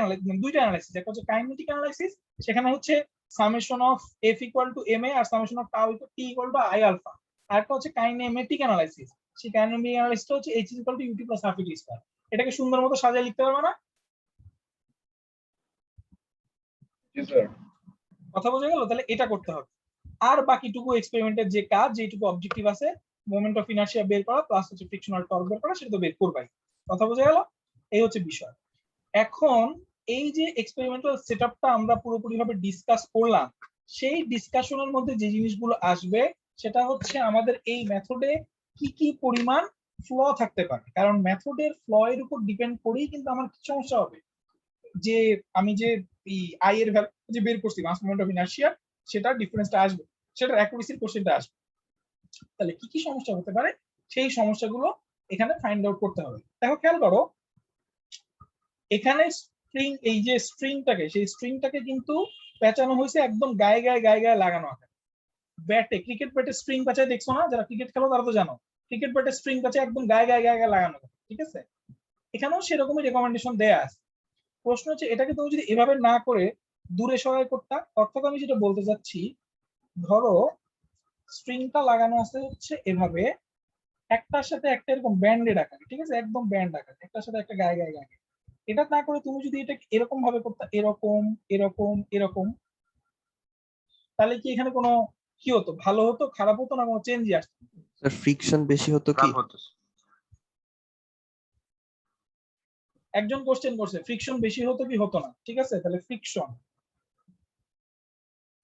দুইটা অ্যানালাইসিস, একটা হচ্ছে কাইনেটিক অ্যানালাইসিস, সেখানে হচ্ছে সামেশন অফ f = ma আর summation of tau t = i alpha. আর একটা হচ্ছে কাইনেমেটিক অ্যানালাইসিস, সেই কাইনেমেটিক অ্যানালাইসিসটা হচ্ছে h = ut + half t²। এটাকে সুন্দর মতো সাজিয়ে লিখতে পারবে না? কথা বোঝা গেল? তাহলে এটা করতে হবে। আর বাকিটুকু এক্সপেরিমেন্টের যে কাজ, যেটুকু অবজেক্টিভ আছে, মোমেন্ট অফ ইনার্শিয়া বের করা প্লাস হচ্ছে ফ্রিকশনাল টর্ক বের করা, সেটা তো বের করবাই। কথা বোঝা গেল? এই হচ্ছে বিষয়। এখন এই যে এক্সপেরিমেন্টাল সেটআপটা আমরা পুরোপুরিভাবে ডিসকাস করলাম, সেই ডিসকাশনের মধ্যে যে জিনিসগুলো আসবে সেটা হচ্ছে আমাদের এই মেথডে কি কি পরিমাণ ফ্ল থাকতে পারে। কারণ মেথডের ফ্ল এর উপর ডিপেন্ড করেই কিন্তু আমার কি সমস্যা হবে, যে আমি যে আই এর ভ্যালু যে বের করছি মাস মোমেন্ট অফ ইনার্শিয়া, সেটা ডিফারেন্সটা আসবে, সেটার অ্যাকুরেসির কোশ্চেনটা আসবে। তাহলে কি কি সমস্যা হতে পারে সেই সমস্যাগুলো এখানে ফাইন্ড আউট করতে হবে। দেখো খেয়াল করো, এখানে স্ট্রিং, এই যে স্ট্রিংটাকে, সেই স্ট্রিংটাকে কিন্তু পেঁচানো হয়েছে একদম গায়ে গায়ে লাগানো আছে ব্যাটে। ক্রিকেট ব্যাটে স্ট্রিং পেঁচায় দেখছো না? যারা ক্রিকেট খেলো তারা তো জানো, ক্রিকেট ব্যাটের স্ট্রিং আছে একদম গায়ে গায়ে গায়ে গায়ে লাগানো, ঠিক আছে? এখানেও সেরকমই রেকমেন্ডেশন দেয়া আছে। প্রশ্ন হচ্ছে এটাকে তুমি যদি এভাবে না করে দূরে সরাই করতা, অর্থাৎ আমি যেটা বলতে চাচ্ছি, ধরো স্ট্রিংটা লাগানো আছে হচ্ছে এভাবে একটার সাথে একটা এরকম ব্যান্ডেড আকারে, ঠিক আছে, একদম ব্যান্ড আকারে, একটার সাথে একটা গায়ে গায়ে গায়ে। এটা না করে তুমি যদি এটা এরকম ভাবে করতে, এরকম এরকম এরকম, তাহলে কি এখানে কোনো কি হতো, ভালো হতো, খারাপ হতো না, কোনো চেঞ্জই আসতো? স্যার ফ্রিকশন বেশি হতো কি? খারাপ হতো sir। একজন কোশ্চেন করছে ফ্রিকশন বেশি হতো কি হতো না, ঠিক আছে? তাহলে ফ্রিকশন,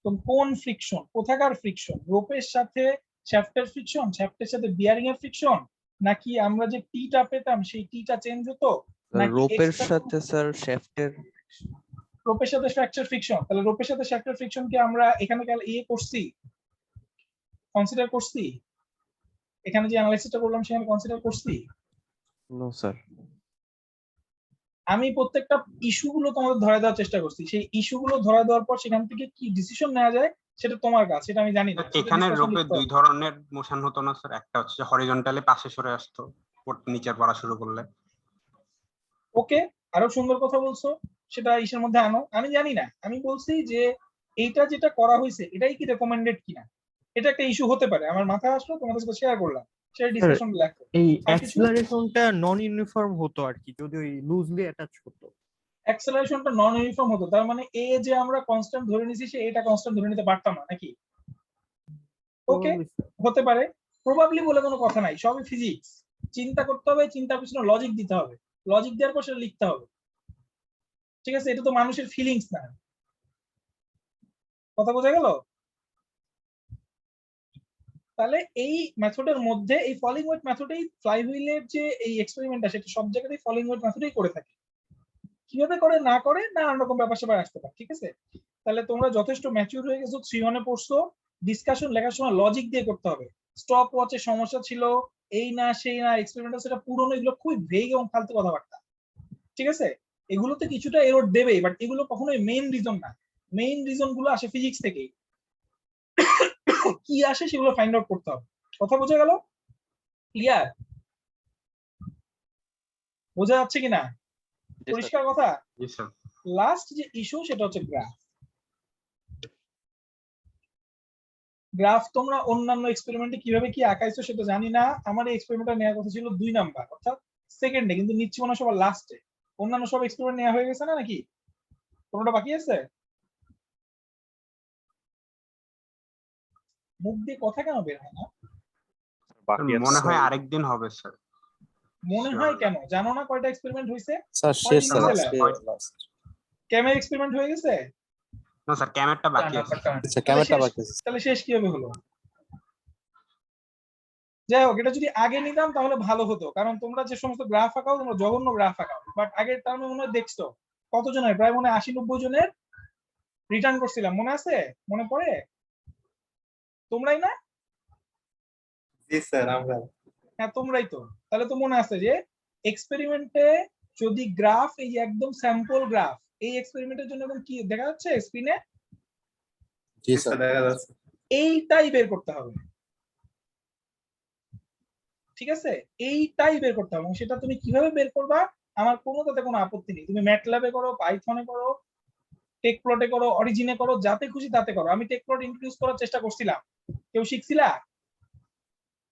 তো কোন ফ্রিকশন, কোথাকার ফ্রিকশন? রোপের সাথে শ্যাফটের ফ্রিকশন, শ্যাফটের সাথে বিয়ারিং এর ফ্রিকশন, নাকি আমরা যে টিটা পেতাম সেই টিটা চেঞ্জ হতো, নাকি রোপের extra- সাথে স্যার শ্যাফটের রোপের সাথে ফ্র্যাকচার ফ্রিকশন। তাহলে রোপের সাথে শ্যাফটের ফ্রিকশন কি আমরা এখানে করছি, কনসিডার করছি? এখানে যে অ্যানালাইসিসটা করলাম সেখানে কনসিডার করছি? No sir. আমি প্রত্যেকটা ইস্যুগুলো তোমাদের ধরে দেওয়ার চেষ্টা করছি, সেই ইস্যুগুলো ধরে দেওয়ার পর সেখান থেকে কি ডিসিশন নেওয়া যায় সেটা তোমার কাছে, সেটা আমি জানি না। সেটা এখানে discussion রোপে লিখতে হবে। দুই ধরনের মোশন হতো না স্যার, একটা হচ্ছে হরিজন্টালি পাশে সরে আসতো নিচের পড়া শুরু করলে। ওকে, আরো সুন্দর কথা বলছো, সেটা ইসের মধ্যে আনো, আমি জানি না। আমি বলছি যে এইটা যেটা করা হয়েছে এটাই কি রেকমেন্ডেড কিনা, এটা একটা ইস্যু হতে পারে, আমার মাথায় আসলো, তোমাদের সাথে শেয়ার করলাম, সেটা ডিসকাশন লেখো। এই আর কিছু? অ্যাক্সিলারেশনটা নন ইউনিফর্ম হতো আর কি, যদি ওই লুজলি অ্যাটাচ হতো। অ্যাক্সেলারেশনটা নন ইউনিফর্ম হতো, তার মানে এ যে আমরা কনস্ট্যান্ট ধরে নিছি সে এটা কনস্ট্যান্ট ধরে নিতে পারতাম না নাকি? ওকে, হতে পারে, প্রবাবলি বলে কোনো কথা নাই, সবই ফিজিক্স। চিন্তা করতে হবে, চিন্তার পিছনে লজিক দিতে হবে, লজিক দেওয়ার পর সেটা লিখতে হবে, ঠিক আছে? এটা তো মানুষের ফিলিংস না। কথা বোঝা গেল? তাহলে এই মেথডের মধ্যে এই ফলিং ওয়েট মেথডেই ফ্লাইহুইলের যে এই এক্সপেরিমেন্টটা সেটা সব জায়গাতেই ফলিং ওয়েট মেথডেই করে থাকে। কিভাবে করে না করে নানান রকম ব্যাপার স্যাপার আসতে পারে, ঠিক আছে? তাহলে তোমরা যথেষ্ট ম্যাচিউর হয়ে গেছো, 3-1 এ পড়ছো, ডিসকাশন লেখার সময় লজিক দিয়ে করতে হবে। স্টপ ওয়াচের সমস্যা ছিল, এই না সেই না, এক্সপেরিমেন্টাল সেটা পুরনো, এগুলো খুবই ভেগ এবং ফালতু কথাবার্তা, ঠিক আছে? এগুলোতে কিছুটা এরর দেবেই, বাট এগুলো কখনোই মেইন রিজন না। মেইন রিজন গুলো আসে ফিজিক্স থেকেই, কি আসে সেগুলো ফাইন্ড আউট করতে হবে। কথা বোঝা গেল? ক্লিয়ার? বোঝা যাচ্ছে কিনা? পরিষ্কার কথা? জি স্যার। লাস্ট যে ইস্যু সেটা হচ্ছে গ্রাফ। গ্রাফ তোমরা অন্যান্য এক্সপেরিমেন্টে কিভাবে কি আঁকাইছো সেটা জানি না, আমার এই এক্সপেরিমেন্টটা নেওয়ার কথা ছিল 2 নাম্বার, অর্থাৎ সেকেন্ডে, কিন্তু নিচ্ছি মনে হয় সবার লাস্টে। অন্যান্য সব এক্সপেরিমেন্ট নেওয়া হয়ে গেছে না নাকি? কোনটা বাকি আছে? মুখ দিয়ে কথা কেন বের হয় না? মনে হয় আরেকদিন হবে স্যার। মনে হয় কেন? জানো না কয়টা এক্সপেরিমেন্ট হয়েছে? স্যার শেষ স্যার লাস্ট ক্যামের এক্সপেরিমেন্ট হয়ে গেছে? না স্যার, ক্যামেরটা বাকি আছে। আচ্ছা ক্যামেরাটা বাকি আছে। তাহলে শেষ কিভাবে হলো? যাই হোক, এটা যদি আগে নিতাম তাহলে ভালো হতো, কারণ তোমরা যে সমস্ত গ্রাফ আঁকাও তোমরা জঘন্য গ্রাফ আঁকাও, বাট আগের টার্মে মনে হয় দেখছো কতজনের, প্রায় মনে হয় 80-90 জনের রিটার্ন করছিলাম, মনে আছে? মনে পড়ে? তোমরাই না? জি স্যার, আমরা। হ্যাঁ তোমরাই তো। তাহলে তো মনে আছে যে এক্সপেরিমেন্টে যদি গ্রাফ, এই যে একদম স্যাম্পল গ্রাফ, এই এক্সপেরিমেন্টের জন্য এখন কি দেখা যাচ্ছে স্ক্রিনে? জি স্যার দেখা যাচ্ছে। এইটাই বের করতে হবে, ঠিক আছে? এইটাই বের করতে হবে, সেটা তুমি কিভাবে বের করবা আমার তাতে কোনো আপত্তি নেই। তুমি ম্যাটল্যাবে করো, পাইথনে করো, টেকপ্লটে করো, অরিজিনে করো, যাতে খুশি তাতে করো। আমি টেকপ্লট ইন্ট্রোডিউস করার চেষ্টা করছিলাম, কেউ শিখছিলা?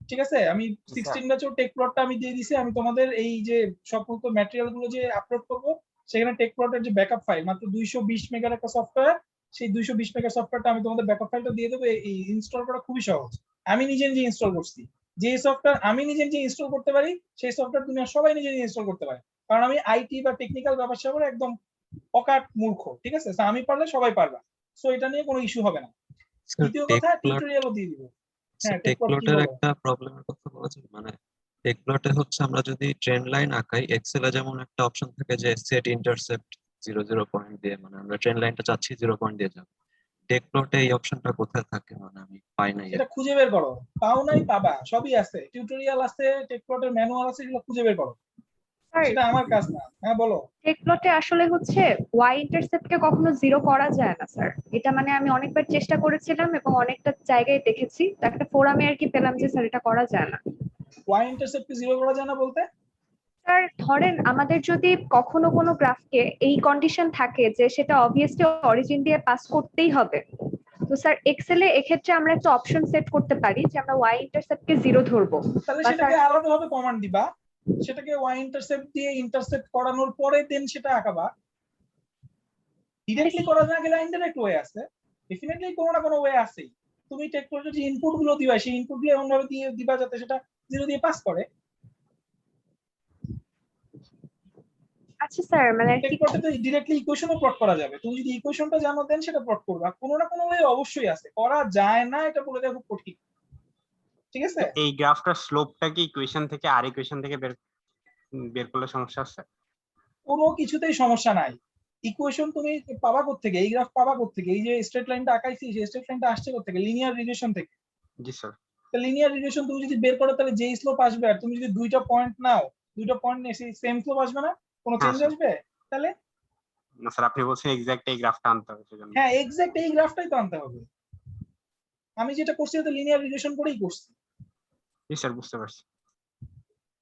ঠিক আছে, আমি 16 ব্যাচের টেকপ্লটটা আমি দিয়ে দিছি। আমি তোমাদের এই যে সমস্ত ম্যাটেরিয়াল গুলো যে আপলোড করব সেখানে টেকপ্লটের যে ব্যাকআপ ফাইল, মাত্র 220 মেগার একটা সফটওয়্যার, সেই 220 মেগা সফটওয়্যারটা আমি তোমাদের ব্যাকআপ ফাইলটা দিয়ে দেবো। এই ইনস্টল করা খুবই সহজ, আমি নিজে নিজে ইনস্টল করছি। যে সফটওয়্যার আমি নিজে নিজে ইনস্টল করতে পারি সেই সফটওয়্যার তুমি সবাই নিজে নিজে ইনস্টল করতে পারে, কারণ আমি আইটি বা টেকনিক্যাল ব্যাপার স্যাপারে একদম অকাট মূর্খ, ঠিক আছে? আমি পারলে সবাই পারবা, সো এটা নিয়ে কোনো ইস্যু হবে না। দ্বিতীয় কথা, টিউটোরিয়ালও দিয়ে দিব। হ্যাঁ, টেকপ্লটের একটা প্রবলেমের কথা বলা যায়, মানে টেকপ্লটে হচ্ছে আমরা যদি ট্রেন্ড লাইন আঁকাই, এক্সেলে যেমন একটা অপশন থাকে যে সেট ইন্টারসেপ্ট 0 পয়েন্ট দিয়ে, মানে আমরা ট্রেন্ড লাইনটা চাচ্ছি 0 পয়েন্ট দিয়ে যাব। টেকপ্লটে এই অপশনটা কোথায় থাকে, মানে আমি পাই না। এটা খুঁজে বের করো, পাও নাই পাবা, সবই আছে, টিউটোরিয়াল আছে, টেকপ্লটের ম্যানুয়াল আছে, এগুলো খুঁজে বের করো, সেটা আমার কাজ না। হ্যাঁ বলো। টেকপ্লটে আসলে হচ্ছে ওয়াই ইন্টারসেপ্টকে কখনো 0 করা যায় না স্যার, এটা মানে আমি অনেকবার চেষ্টা করেছিলাম এবং অনেকটা জায়গায় দেখেছি, তো একটা ফোরামে আর কি পেলাম যে স্যার এটা করা যায় না। ওয়াই ইন্টারসেপ্টকে জিরো করা যায় না বলতে? স্যার ধরেন আমাদের যদি কখনো কোনো গ্রাফকে এই কন্ডিশন থাকে যে সেটা অবভিয়াসলি অরিজিন দিয়ে পাস করতেই হবে, তো স্যার এক্সেলে এক্ষেত্রে আমরা একটা অপশন সেট করতে পারি যে আমরা ওয়াই ইন্টারসেপ্টকে জিরো ধরবো। তাহলে বা সেটাকে স্যার আলাদাভাবে কমান্ড দিবা, সেটাকে ওয়াই ইন্টারসেপ্ট দিয়ে ইন্টারসেপ্ট করানোর পরে দেন সেটা আঁকাবা। ডিরেক্টলি করা না গেলে ইনডাইরেক্ট ওয়ে আছে, ডেফিনেটলি কোনো না কোনো ওয়ে আছেই। তুমি টেকনোলজি যে ইনপুট গুলো দিবা সেই ইনপুট গুলো এমন ভাবে দিয়ে দিবা যাতে সেটা জিরো দিয়ে পাস করে। আচ্ছা স্যার মানে টেকনোলজি তো ডিরেক্টলি ইকুয়েশনও প্লট করা যাবে, তুমি যদি ইকুয়েশনটা জানো দেন সেটা প্লট করবা। কোনো না কোনো ওয়ে অবশ্যই আছে, করা যায় না এটা বলে দেওয়া খুব কঠিন। ঠিক আছে, এই গ্রাফটার স্লোপটা কি ইকুয়েশন থেকে আর ইকুয়েশন থেকে বের করলে সমস্যা আছে? কোনো কিছুতেই সমস্যা নাই। ইকুয়েশন তুমি পাবা কোত্থেকে, এই গ্রাফ পাবা কোত্থেকে? এই যে স্ট্রেট লাইনটা আঁকাইছি সেই স্ট্রেট লাইনটা আসছে কোত্থেকে? লিনিয়ার রিলেশন থেকে। জি স্যার। তো লিনিয়ার রিলেশন তুমি যদি বের করো তাহলে যেই স্লোপ আসবে, আর তুমি যদি দুইটা পয়েন্ট নাও, দুইটা পয়েন্ট নিয়ে সেই সেম স্লোপ আসবে না, কোনো চেঞ্জ আসবে? তাহলে না স্যার, আপনি বলছেন এক্সাক্ট এই গ্রাফটা আনতে হবে সেজন্য। হ্যাঁ, এক্সাক্ট এই গ্রাফটাই তো আনতে হবে। আমি যেটা করছি তো লিনিয়ার রিলেশন করেই করছি। জি স্যার, বুঝতে পারছি।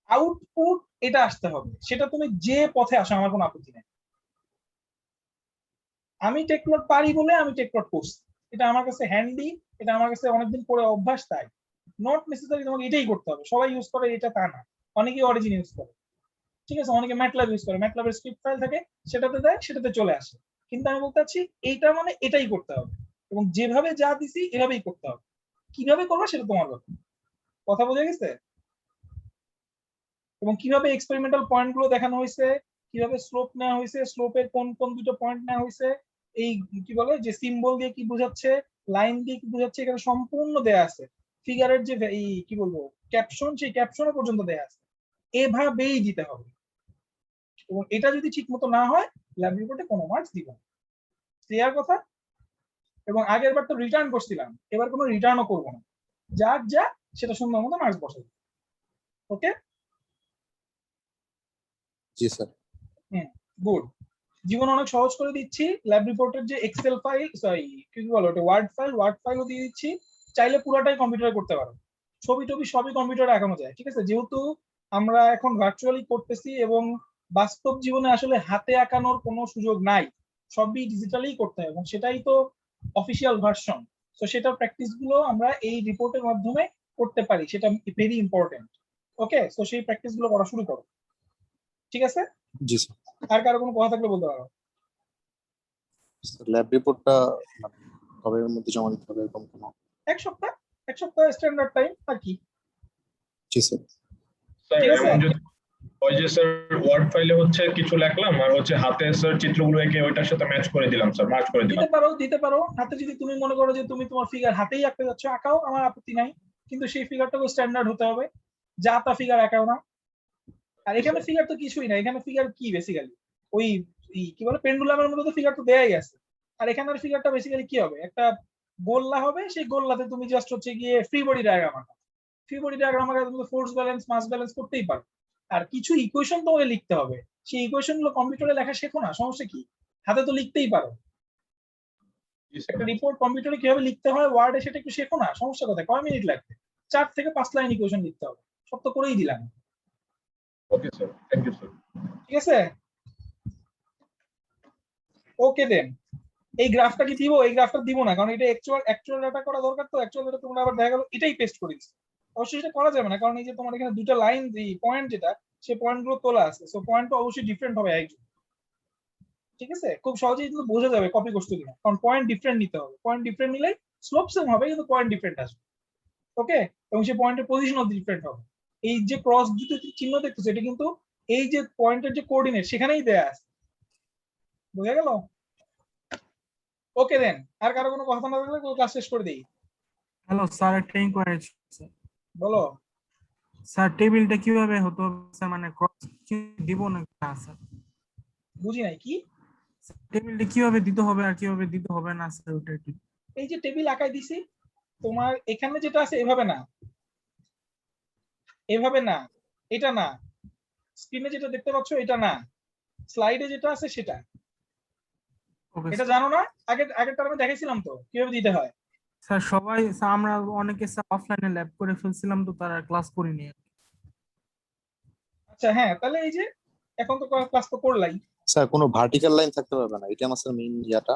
আউটপুট এটা আসতে হবে, সেটা তুমি যে পথে আসো আমার কোনো আপত্তি নেই। আমি টেকপ্লট পারি বলে আমি টেকপ্লট করছি, এটা আমার কাছে হ্যান্ডি, এটা আমার কাছে অনেকদিন পরে অভ্যাস, তাই নট নেসেসারি তোমাকে এটাই করতে হবে। সবাই ইউজ করে এটা তা না, অনেকেই অরিজিন ইউজ করে, ঠিক আছে, অনেকে ম্যাটল্যাব ইউজ করে, ম্যাটল্যাবের স্ক্রিপ্ট ফাইল থাকে সেটাতে দেয়, সেটাতে চলে আসে। কিন্তু আমি বলতে চাচ্ছি এইটা মানে এটাই করতে হবে, এবং যেভাবে যা দিছি এভাবেই করতে হবে। কিভাবে করবে সেটা তোমার ব্যাপার। কথা বোঝা গেছে? এবং কিভাবে এক্সপেরিমেন্টাল পয়েন্ট গুলো দেখানো হয়েছে, কিভাবে স্লোপ নেওয়া হয়েছে, স্লোপের কোন কোন দুটো পয়েন্ট নেওয়া হয়েছে, এই কি বলে যে সিম্বল দিয়ে কি বোঝাচ্ছে, লাইন দিয়ে কি বোঝাচ্ছে, এখানে সম্পূর্ণ দেয়া আছে। ফিগারের যে এই কি বলবো ক্যাপশন, সেই ক্যাপশনও পর্যন্ত দেয়া আছে। এভাবেই দিতে হবে, এবং এটা যদি ঠিক মতো না হয় ল্যাব রিপোর্টে কোনো মার্কস দিব না। ক্লিয়ার কথা? এবং আগের বার তো রিটার্ন করছিলাম, এবার কোনো রিটার্নও করবো না, যার যা সেটা সুন্দর মতো মার্কস বসাবো। ওকে? জি স্যার। গুড। জীবন অনেক সহজ করে দিচ্ছি। ল্যাব রিপোর্টের যে এক্সেল ফাইল, সরি কি বলো ওটা, ওয়ার্ড ফাইলও দিয়ে দিচ্ছি। চাইলে পুরোটাই কম্পিউটারে করতে পারো, ছবি টবি সবই কম্পিউটারে আঁকানো যায়। ঠিক আছে, যেহেতু আমরা এখন ভার্চুয়ালি করতেছি এবং বাস্তব জীবনে আসলে হাতে আঁকানোর কোনো সুযোগ নাই, সবই ডিজিটালি করতে হয়, এবং সেটাই তো অফিসিয়াল ভার্সন। তো সেটার প্র্যাকটিস গুলো আমরা এই রিপোর্টের মাধ্যমে করতে পারি, সেটা ভেরি ইম্পর্টেন্ট। ওকে, তো সেই প্র্যাকটিস গুলো করা শুরু করো। ঠিক আছে? জি স্যার। আর কারো কোনো কথা থাকলে বলতে পারো। ল্যাব রিপোর্টটা কবে এর মধ্যে জমা দিতে হবে এরকম কোনো? এক সপ্তাহ স্ট্যান্ডার্ড টাইম আর কি। জি স্যার। স্যার ঠিক আছে? এমন যদি ওই যে স্যার ওয়ার্ড ফাইলে হচ্ছে কিছু লিখলাম আর হচ্ছে হাতে স্যার চিত্রগুলো এঁকে ওইটার সাথে ম্যাচ করে দিলাম, স্যার মার্ক করে দিলাম। দিতে পারো হাতে। যদি তুমি মনে করো যে তুমি তোমার ফিগার হাতেই আঁকতে যাচ্ছ, আঁকাও, আমার আপত্তি নাই, কিন্তু সেই ফিগারটাও স্ট্যান্ডার্ড হতে হবে, যা তা ফিগার আঁকাও না। আর এখানে ফিগার তো কিছুই না, এখানে ফিগার কি বেসিক্যালি ওই কি বলে পেন্ডুলামের মধ্যে তো ফিগার তো দেয়াই আছে। আর এখানের ফিগারটা বেসিক্যালি কি হবে, একটা গোল্লা হবে, সেই গোল্লাতে তুমি জাস্ট হচ্ছে গিয়ে ফ্রি বডি ডায়াগ্রাম আঁকা। ফ্রি বডি ডায়াগ্রাম আঁকা তুমি ফোর্স ব্যালেন্স মাস ব্যালেন্স করতেই পারো। আর কিছু ইকুয়েশন তোমাকে লিখতে হবে, সেই ইকুয়েশন গুলো কম্পিউটারে লেখা শেখো না, সমস্যা কি, হাতে তো লিখতেই পারো। একটা রিপোর্ট কম্পিউটারে কিভাবে লিখতে হয় ওয়ার্ডে, সেটা একটু শেখো না, সমস্যা কোথায়? কয় মিনিট লাগবে? 4 থেকে 5 লাইন ইকুয়েশন লিখতে হবে, সব তো করেই দিলাম। Okay sir, thank you sir. ঠিক আছে, ওকে দেন। এই গ্রাফটা কি দিব? এই গ্রাফটা দিব না, কারণ এটা অ্যাকচুয়াল ডাটা করা দরকার। তো অ্যাকচুয়াল ডাটা তোমরা আবার দেখা গেল এটাই পেস্ট করে দিচ্ছি, অবশ্যই সেটা করা যাবে না, কারণ এই যে তোমার এখানে দুটো লাইন, এই পয়েন্ট যেটা, সেই পয়েন্ট গুলো তোলা আছে, সো পয়েন্ট তো অবশ্যই ডিফারেন্ট হবে একজন। ঠিক আছে, খুব সহজেই কিন্তু বোঝা যাবে কপি করতে কিনা, কারণ পয়েন্ট ডিফারেন্ট নিতে হবে। পয়েন্ট ডিফারেন্ট নিলে স্লোপ সেম হবে, কিন্তু পয়েন্ট ডিফারেন্ট আসবে। ওকে, এবং সেই পয়েন্টের পজিশনও ডিফারেন্ট হবে। এই যে ক্রস দুটো চিহ্ন দেখতেছো, এটা কিন্তু এই যে পয়েন্টের যে কোঅর্ডিনেট সেখানেই দেয়া আছে। বুঝা গেল? ওকে দেন। আর কারো কোনো কথা না থাকলে ক্লাস শেষ করে দেই। হ্যালো স্যার, একটা ইনকোয়ারি আছে। বলো। স্যার টেবিলটা কিভাবে হতো স্যার, মানে ক্রস দিব না স্যার? বুঝি নাই কি? টেবিলটা কিভাবে দিতে হবে আর কিভাবে দিতে হবে না স্যার, ওটা কি? এই যে টেবিল আঁকাই দিছি, তোমার এখানে যেটা আছে এভাবে না, এভাবে না, এটা না, স্ক্রিনে যেটা দেখতে পাচ্ছ এটা না, স্লাইডে যেটা আছে সেটা। এটা জানো না? আগেরটা আমি দেখাইছিলাম তো কিভাবে দিতে হয়। স্যার সবাই, স্যার আমরা অনেকে স্যার অফলাইনে ল্যাব করে ফেলছিলাম, তো তারা ক্লাস করিনি। আচ্ছা হ্যাঁ, তাহলে এই যে এখন তো ক্লাস তো করলাই, স্যার কোনো ভার্টিক্যাল লাইন থাকতে পারবে না, এটা আমার স্যার মেইন ইয়াটা।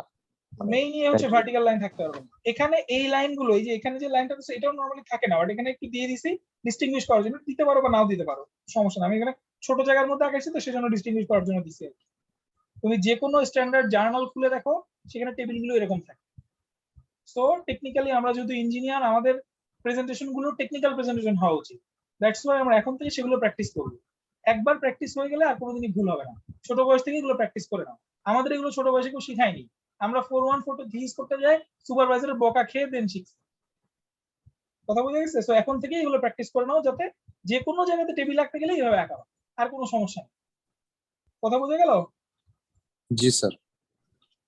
মেইন নিয়ে হচ্ছে ভার্টিক্যাল লাইন থাকতে পারবে না। এখানে এই লাইনগুলো, এই যে এখানে যে লাইনটা আছে এটাও নরমালি থাকে না, বাট এখানে একটু দিয়ে দিছি ডিস্টিংগুইশ করার জন্য, দিতে পারো বা নাও দিতে পারো, সমস্যা না। আমি এখানে ছোট জায়গার মধ্যে আঁকাইছি তো সেজন্য ডিস্টিংগুইশ করার জন্য দিছি আর কি। তুমি যে কোনো স্ট্যান্ডার্ড জার্নাল খুলে দেখো, সেখানে টেবিলগুলো এরকম থাকে। সো টেকনিক্যালি আমরা যেহেতু ইঞ্জিনিয়ার, আমাদের প্রেজেন্টেশন গুলো টেকনিক্যাল প্রেজেন্টেশন হওয়া উচিত। দ্যাটস ওয়াই আমরা এখন থেকে সেগুলো প্র্যাকটিস করবো। একবার প্র্যাকটিস হয়ে গেলে আর কোনোদিনই ভুল হবে না। ছোট বয়স থেকে এগুলো প্র্যাকটিস করে নাও। আমাদের এগুলো ছোট বয়সে কেউ শিখায়নি। আমরা 4-1 4-2 থিস করতে যাই, সুপারভাইজারের বকা খেয়ে দেন শিখছি। কথা বুঝে গেছে? সো এখন থেকে এগুলো প্র্যাকটিস করে নাও, যাতে যে কোনো জায়গাতে টেবিল আঁকতে গেলে এইভাবে আঁকাবা, আর কোনো সমস্যা নেই। কথা বুঝে গেল? জি স্যার।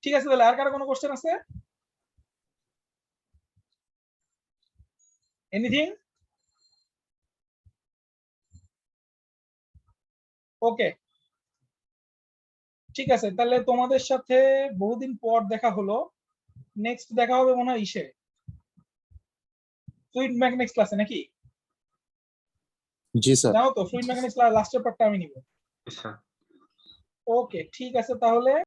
ঠিক আছে, তাহলে আর কারো কোনো কোশ্চেন আছে? এনিথিং? ওকে, ঠিক আছে, তাহলে তোমাদের সাথে বহুদিন পর দেখা হলো। নেক্সট দেখা হবে মনে হয় ইসে ফ্লুইড মেকানিক্স ক্লাসে, নাকি? জি স্যার। জানো তো ফ্লুইড মেকানিক্স লাস্টের পার্টটা আমি নিব। স্যার ওকে, ঠিক আছে তাহলে।